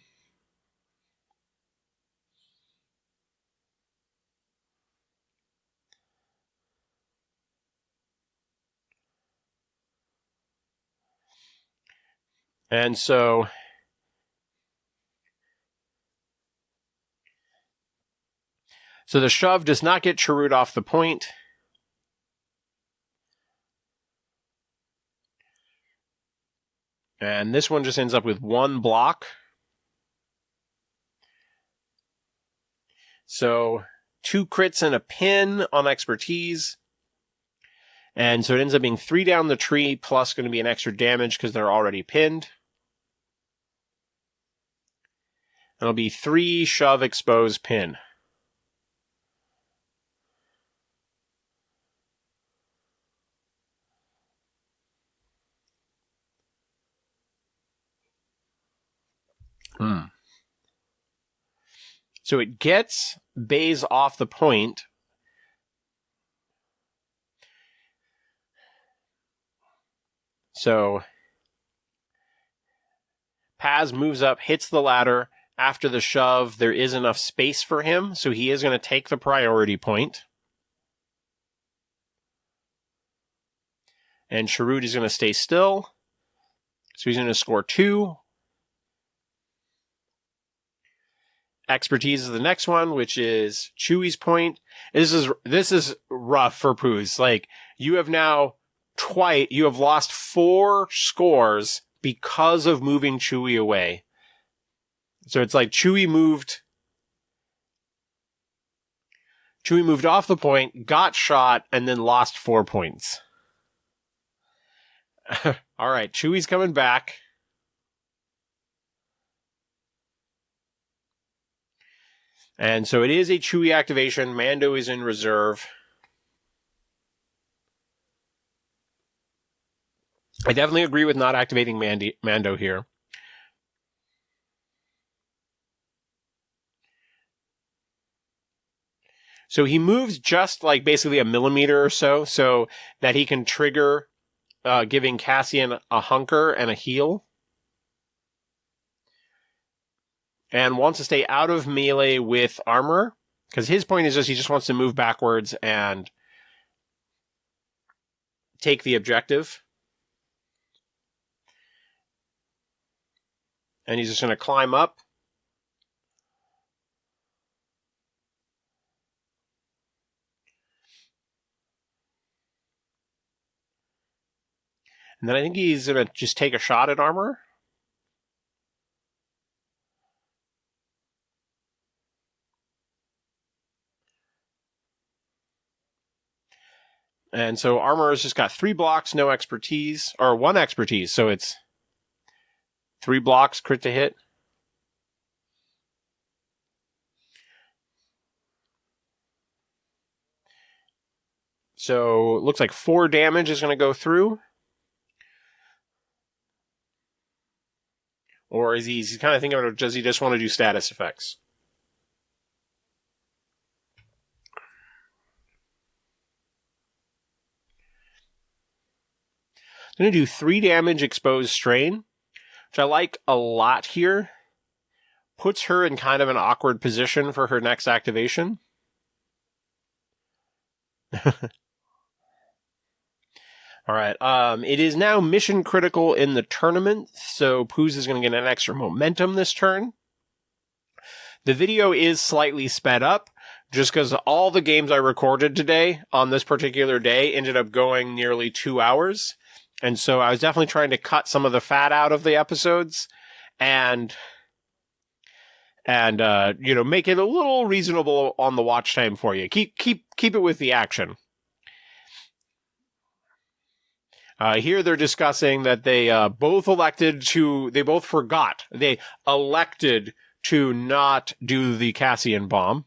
And so the shove does not get Chirrut off the point. And this one just ends up with one block. So 2 crits and a pin on expertise. And so it ends up being 3 down the tree, plus going to be an extra damage because they're already pinned. It'll be 3 shove, expose, pin. So it gets Baze off the point. So Paz moves up, hits the ladder. After the shove, there is enough space for him, so he is going to take the priority point. And Chirrut is going to stay still. So he's going to score 2. Expertise is the next one, which is Chewie's point. This is rough for Pooz. Like, you have now you have lost 4 scores because of moving Chewie away. So it's like Chewie moved off the point, got shot, and then lost 4 points. All right, Chewie's coming back. And so it is a Chewie activation. Mando is in reserve. I definitely agree with not activating Mando here. So he moves just like basically a millimeter or so that he can trigger giving Cassian a hunker and a heal. And wants to stay out of melee with armor, because his point is he just wants to move backwards and take the objective. And he's just going to climb up. And then I think he's going to just take a shot at armor. And so armor has just got 3 blocks, no expertise, or 1 expertise. So it's 3 blocks, crit to hit. So it looks like 4 damage is going to go through. Or is he's kind of thinking about, does he just want to do status effects? I'm going to do 3 damage, expose, strain, which I like a lot here. Puts her in kind of an awkward position for her next activation. All right. It is now mission critical in the tournament, so Pooz is going to get an extra momentum this turn. The video is slightly sped up, just because all the games I recorded today on this particular day ended up going nearly 2 hours. And so I was definitely trying to cut some of the fat out of the episodes and make it a little reasonable on the watch time for you. Keep it with the action. Here they're discussing that they both elected to not do the Cassian bomb.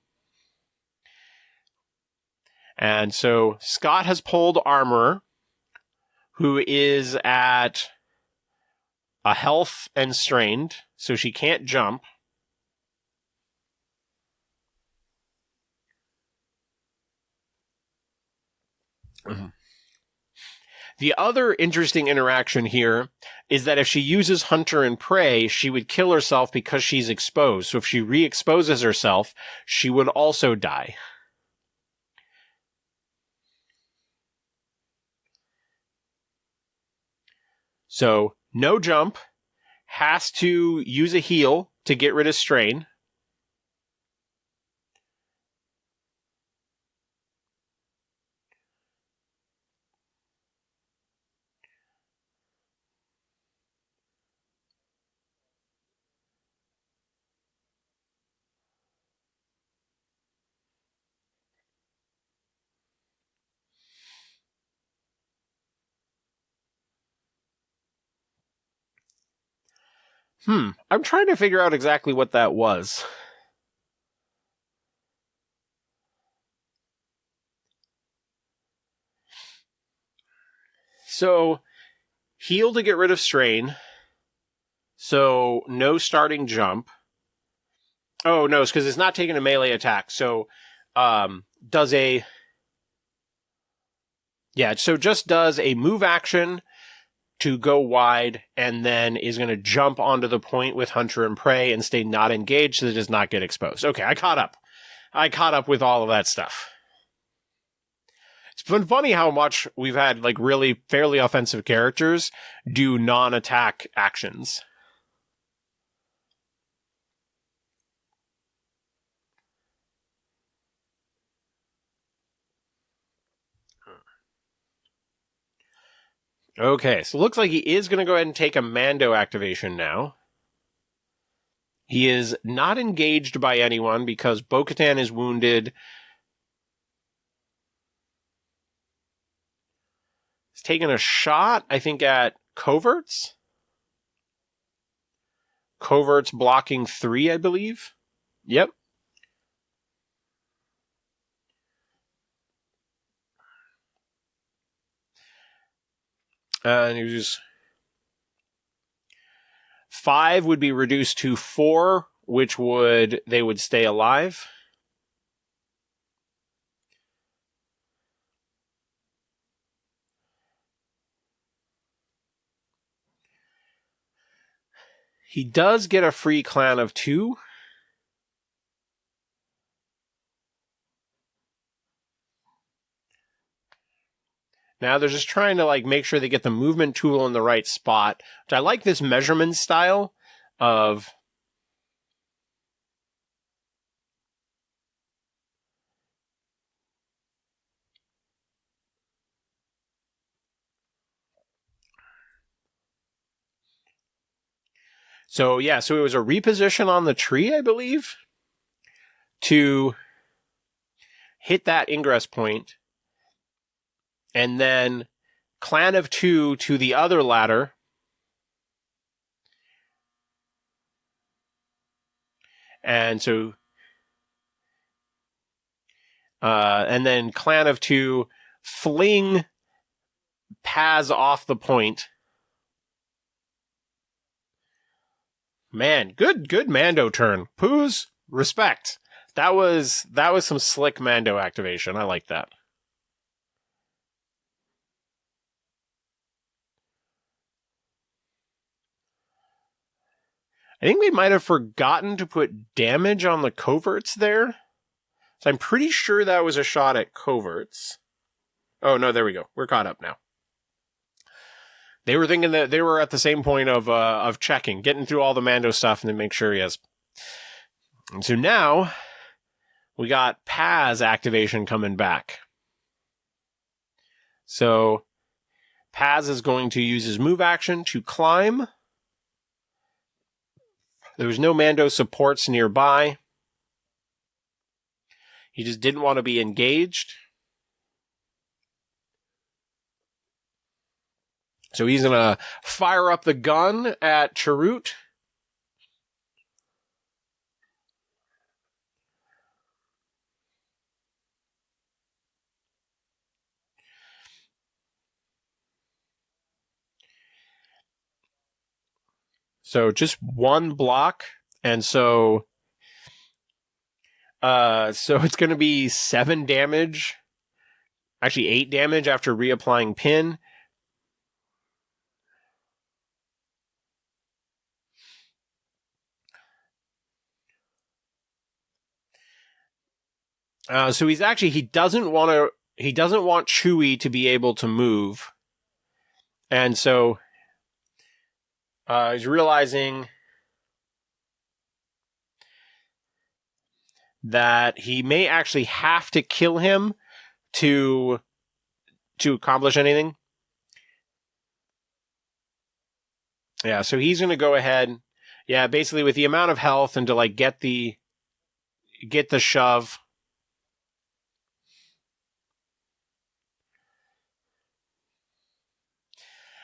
And so Scott has pulled armor, who is at a health and strained, so she can't jump. The other interesting interaction here is that if she uses Hunter and Prey, she would kill herself because she's exposed. So if she re-exposes herself, she would also die. So no jump, has to use a heal to get rid of strain. I'm trying to figure out exactly what that was. So, heal to get rid of strain. So, no starting jump. Oh, no, it's because it's not taking a melee attack. So, does a... Yeah, so just does a move action to go wide, and then is going to jump onto the point with Hunter and Prey and stay not engaged so that it does not get exposed. Okay, I caught up. I caught up with all of that stuff. It's been funny how much we've had, like, really fairly offensive characters do non-attack actions. Okay, so it looks like he is going to go ahead and take a Mando activation now. He is not engaged by anyone because Bo-Katan is wounded. He's taking a shot, I think, at Coverts. Coverts blocking 3, I believe. Yep. And he was 5 would be reduced to 4, which they would stay alive. He does get a free clan of 2. Now they're just trying to, like, make sure they get the movement tool in the right spot. Which I like this measurement style of... So it was a reposition on the tree, I believe, to hit that ingress point. And then clan of 2 to the other ladder. And so, and then clan of 2 fling Paz off the point. Man, good Mando turn. Pooz, respect. That was some slick Mando activation. I like that. I think they might have forgotten to put damage on the coverts there. So I'm pretty sure that was a shot at coverts. Oh, no, there we go. We're caught up now. They were thinking that they were at the same point of checking, getting through all the Mando stuff and then make sure he has. And so now we got Paz activation coming back. So Paz is going to use his move action to climb. There was no Mando supports nearby. He just didn't want to be engaged. So he's going to fire up the gun at Chirrut. So just one block. And so it's going to be 7 damage Actually, 8 damage after reapplying pin. So he doesn't want Chewie to be able to move. And so he's realizing that he may actually have to kill him to accomplish anything. Yeah, so he's going to go ahead. Yeah, basically with the amount of health and to like get the shove.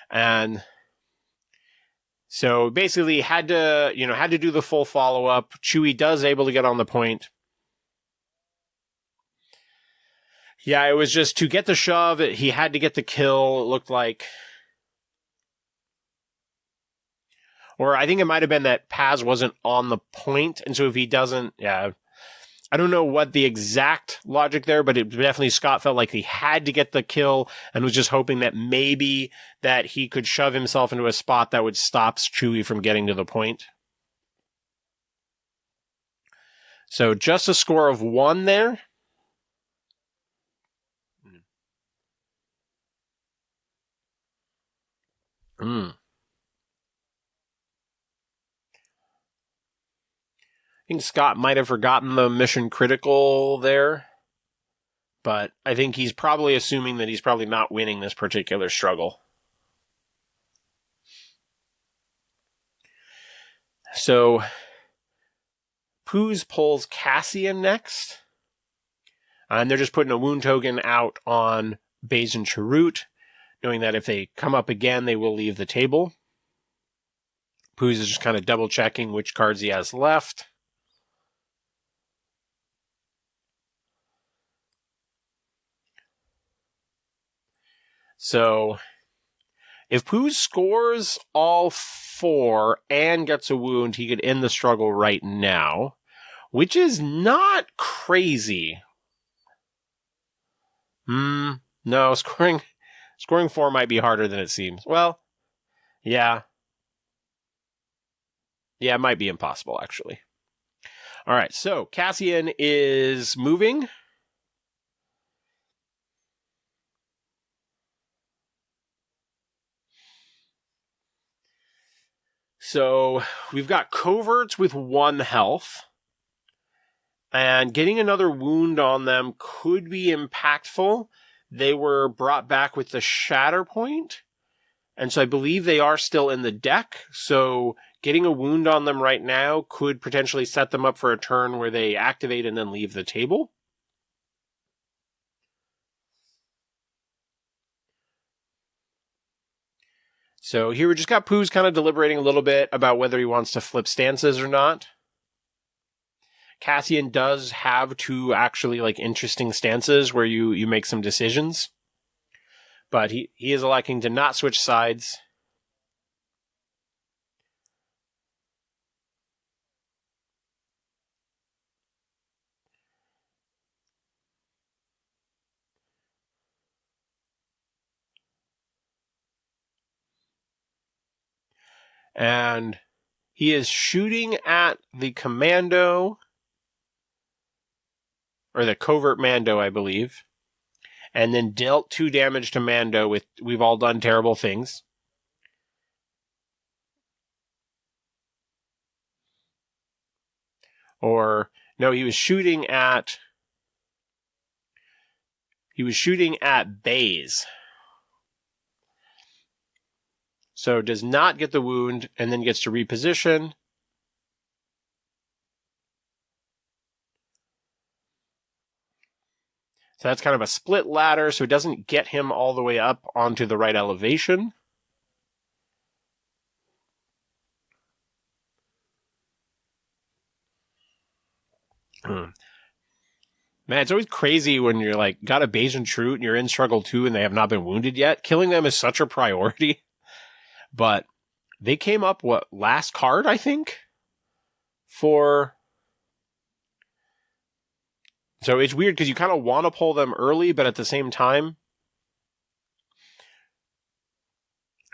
And so basically had to do the full follow-up. Chewie does able to get on the point. Yeah, it was just to get the shove. He had to get the kill, it looked like. Or I think it might have been that Paz wasn't on the point, and so if he doesn't, yeah. I don't know what the exact logic there, but it definitely Scott felt like he had to get the kill and was just hoping that maybe that he could shove himself into a spot that would stop Chewie from getting to the point. So just a score of 1 there. I think Scott might have forgotten the mission critical there, but I think he's probably assuming that he's probably not winning this particular struggle. So Pooz pulls Cassian next, and they're just putting a wound token out on Baze and Chirrut, knowing that if they come up again, they will leave the table. Pooz is just kind of double checking which cards he has left. So if Pooz scores all 4 and gets a wound, he could end the struggle right now, which is not crazy. No, scoring 4 might be harder than it seems. Well, yeah. Yeah, it might be impossible, actually. All right, so Cassian is moving. So we've got coverts with 1 health. And getting another wound on them could be impactful. They were brought back with the Shatterpoint. And so I believe they are still in the deck. So getting a wound on them right now could potentially set them up for a turn where they activate and then leave the table. So here we just got Pooz kind of deliberating a little bit about whether he wants to flip stances or not. Cassian does have 2 actually like interesting stances where you make some decisions. But he is electing to not switch sides. And he is shooting at the commando, or the covert Mando, I believe, and then dealt 2 damage to Mando with "We've all done terrible things." Or no, he was shooting at Baze. So does not get the wound and then gets to reposition. So that's kind of a split ladder, so it doesn't get him all the way up onto the right elevation. Man, it's always crazy when you're like, got a Bayesian True and you're in Struggle 2 and they have not been wounded yet. Killing them is such a priority. But they came up, last card, I think? For So it's weird because you kind of want to pull them early, but at the same time.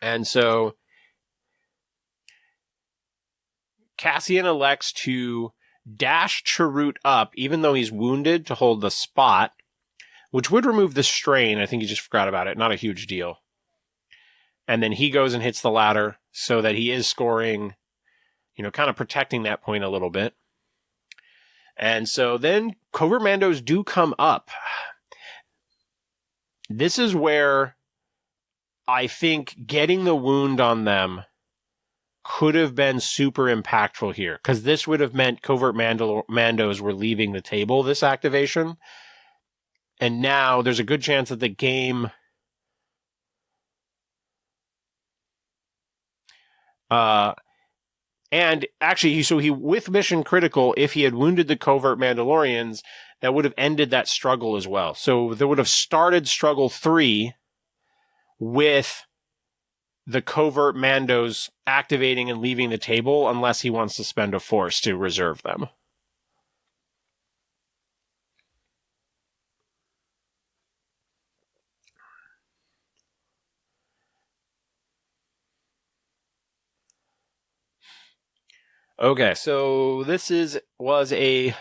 And so Cassian elects to dash Chirrut up, even though he's wounded, to hold the spot, which would remove the strain. I think he just forgot about it. Not a huge deal. And then he goes and hits the ladder so that he is scoring, kind of protecting that point a little bit. And so then Covert Mandos do come up. This is where I think getting the wound on them could have been super impactful here, because this would have meant Covert Mandos were leaving the table this activation. And now there's a good chance that the game and actually, so he, with Mission Critical, if he had wounded the Covert Mandalorians, that would have ended that struggle as well. So they would have started Struggle 3 with the Covert Mandos activating and leaving the table, unless he wants to spend a force to reserve them. Okay, so this was a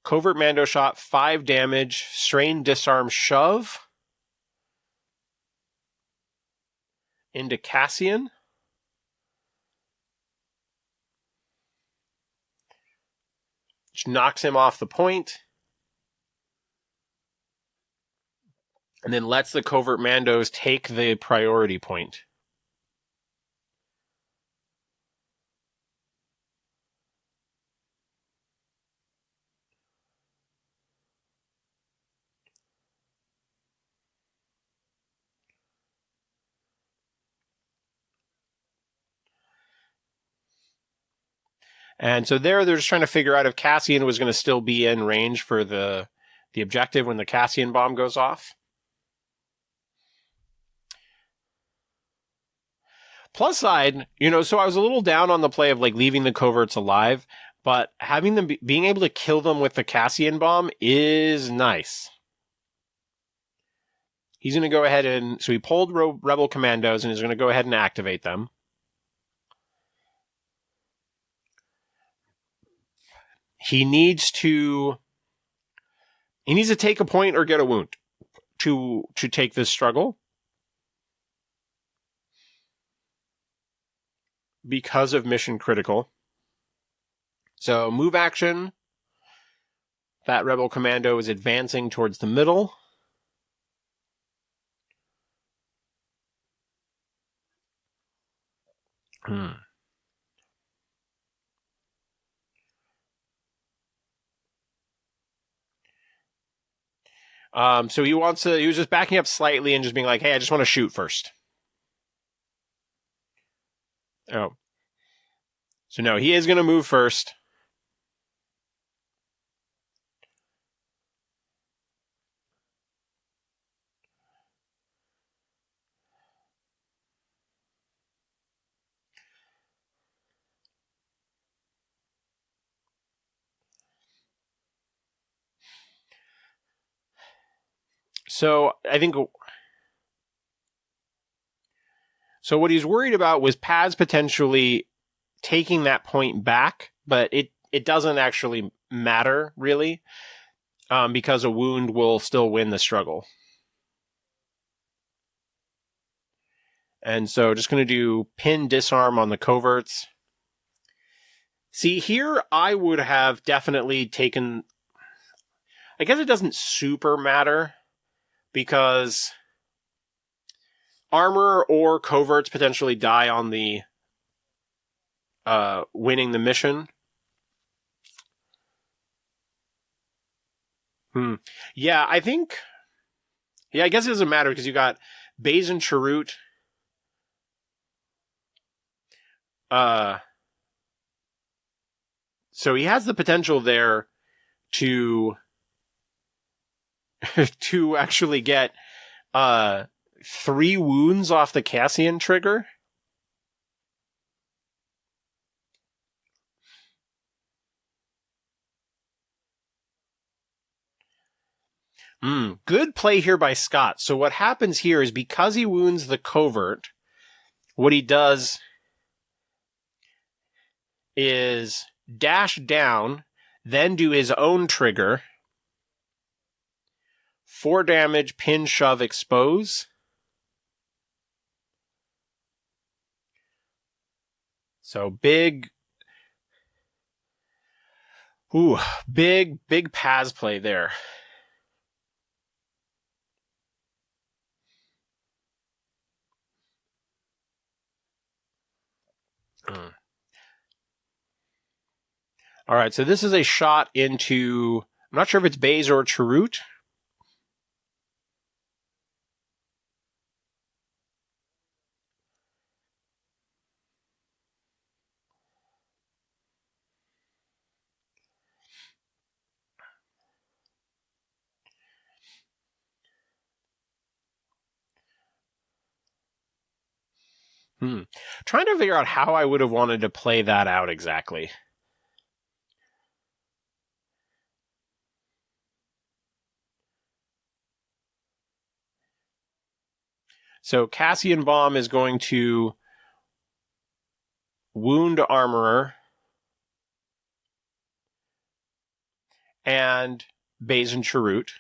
Covert Mando shot, 5 damage, strain, disarm, shove into Cassian. Which knocks him off the point. And then lets the Covert Mandos take the priority point. And so they're just trying to figure out if Cassian was going to still be in range for the objective when the Cassian bomb goes off. Plus side, so I was a little down on the play of leaving the coverts alive, but having them being able to kill them with the Cassian bomb is nice. He's going to go ahead and, so he pulled Rebel Commandos and he's going to go ahead and activate them. He needs to take a point or get a wound to take this struggle. Because of Mission Critical. So move action. That Rebel Commando is advancing towards the middle. So he was just backing up slightly and just being like, hey, I just want to shoot first. Oh. So no, he is going to move first. So I think... So what he's worried about was Paz potentially taking that point back, but it doesn't actually matter, really, because a wound will still win the struggle. And so just going to do pin disarm on the coverts. See, here I would have definitely taken... I guess it doesn't super matter, because armor or coverts potentially die on the winning the mission. Yeah, I think... Yeah, I guess it doesn't matter, because you got Baze and Chirrut. So he has the potential there to to actually get 3 wounds off the Cassian trigger. Good play here by Scott. So what happens here is because he wounds the covert, what he does is dash down, then do his own trigger. 4 damage, pin, shove, expose. So big Paz play there. All right, so this is a shot into, I'm not sure if it's Baze or Chirrut. Trying to figure out how I would have wanted to play that out exactly. So Cassian Bomb is going to wound Armorer and Baze and Chirrut.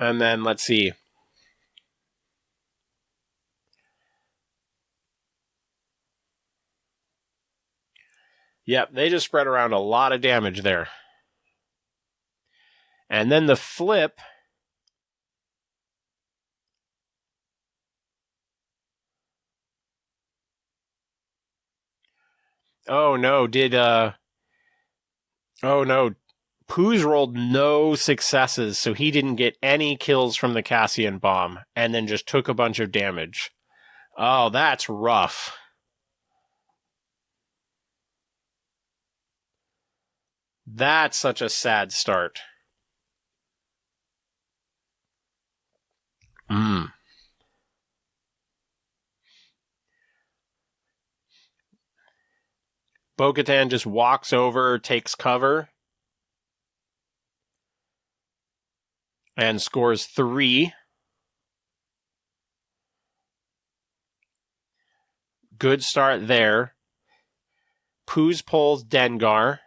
And then let's see. Yep, they just spread around a lot of damage there. And then the flip. Oh no, oh no. Pooz rolled no successes, so he didn't get any kills from the Cassian Bomb, and then just took a bunch of damage. Oh, that's rough. That's such a sad start. Bo-Katan just walks over, takes cover, and scores 3. Good start there. Pooz pulls Dengar.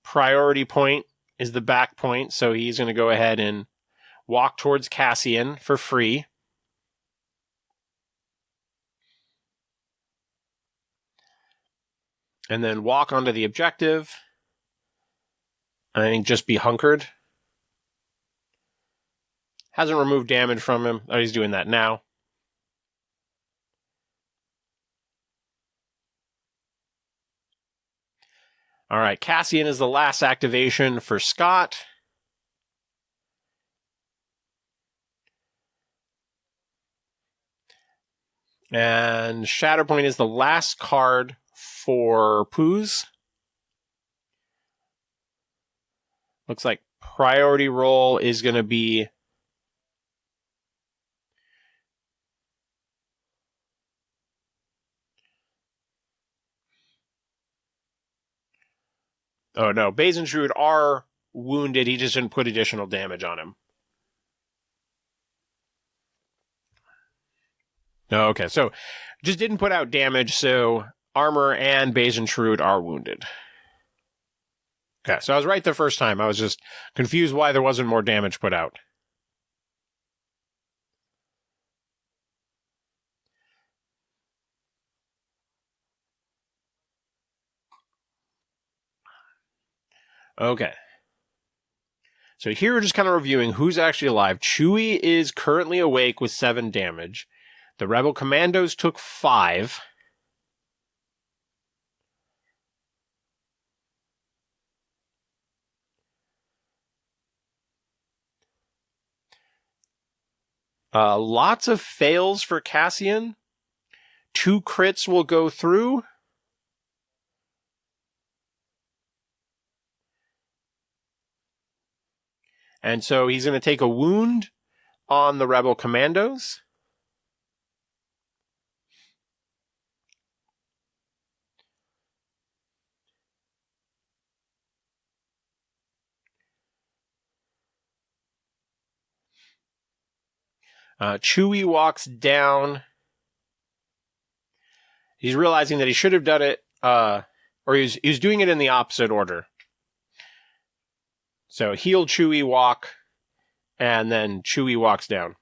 Priority point is the back point, so he's going to go ahead and walk towards Cassian for free. And then walk onto the objective. I think just be hunkered. Hasn't removed damage from him. Oh, he's doing that now. All right, Cassian is the last activation for Scott. And Shatterpoint is the last card for Pooz. Looks like priority roll is going to be oh no, Baze and Chirrut are wounded. He just didn't put additional damage on him. Oh, okay, so just didn't put out damage, so Armor and Baze and Chirrut are wounded. Okay, so I was right the first time. I was just confused why there wasn't more damage put out. Okay. So here we're just kind of reviewing who's actually alive. Chewie is currently awake with 7 damage. The Rebel Commandos took 5. Lots of fails for Cassian. 2 crits will go through. And so he's going to take a wound on the Rebel Commandos. Chewie walks down. He's realizing that he should have done it, or he was doing it in the opposite order. So heel Chewie walk, and then Chewie walks down.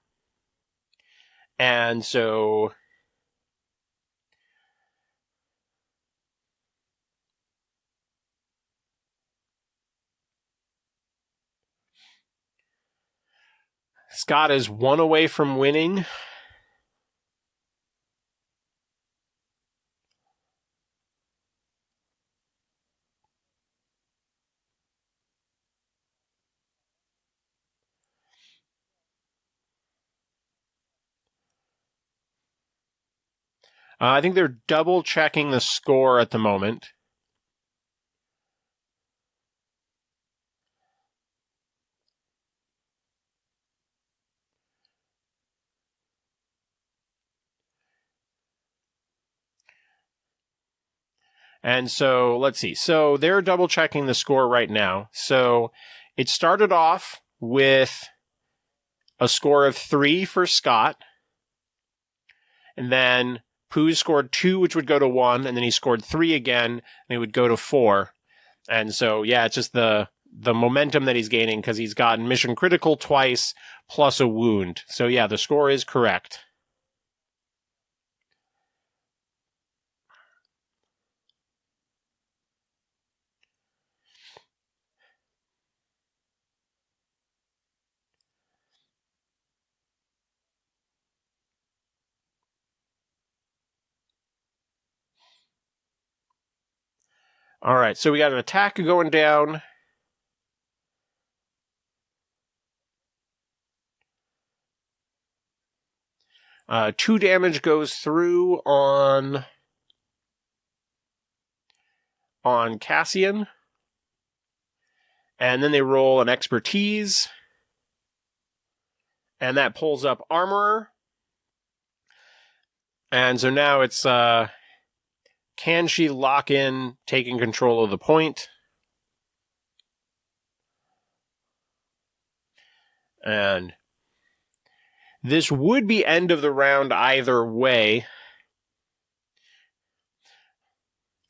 And so Scott is one away from winning. I think they're double checking the score at the moment. And so, let's see. So they're double checking the score right now. So it started off with a score of 3 for Scott. And then Pooz scored 2, which would go to 1. And then he scored 3 again, and it would go to 4. And so, yeah, it's just the momentum that he's gaining because he's gotten mission critical twice plus a wound. So, yeah, the score is correct. All right, so we got an attack going down. Two damage goes through on Cassian. And then they roll an expertise. And that pulls up Armorer. And so now it's, can she lock in taking control of the point? And this would be end of the round either way.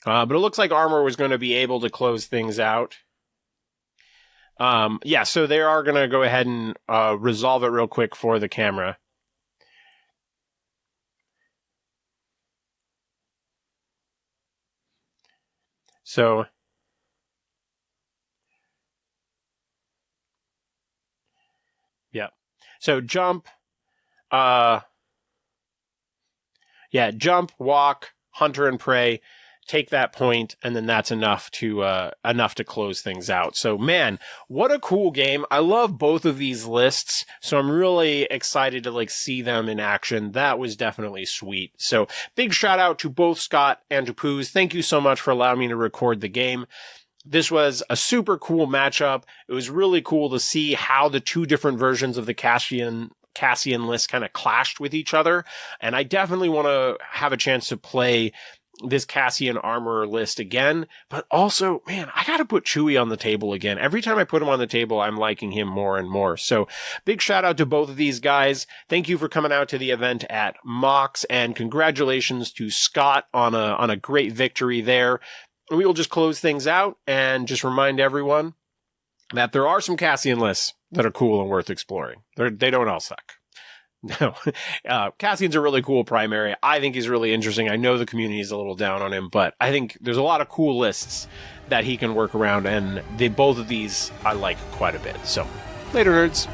But it looks like Armor was going to be able to close things out. Yeah, so they are going to go ahead and resolve it real quick for the camera. So, yeah. So jump, jump, walk, hunter and prey, take that point, and then that's enough to close things out. So, man, what a cool game. I love both of these lists, so I'm really excited to see them in action. That was definitely sweet. So, big shout out to both Scott and to Pooz. Thank you so much for allowing me to record the game. This was a super cool matchup. It was really cool to see how the two different versions of the Cassian list kind of clashed with each other. And I definitely want to have a chance to play this Cassian Armorer list again. But also, man, I got to put Chewie on the table again. Every time I put him on the table, I'm liking him more and more. So big shout out to both of these guys. Thank you for coming out to the event at Mox, and congratulations to Scott on a great victory there. We will just close things out and just remind everyone that there are some Cassian lists that are cool and worth exploring. They don't all suck. No, Cassian's a really cool primary. I think he's really interesting. I know the community is a little down on him, but I think there's a lot of cool lists that he can work around, and both of these I like quite a bit. So, later, nerds.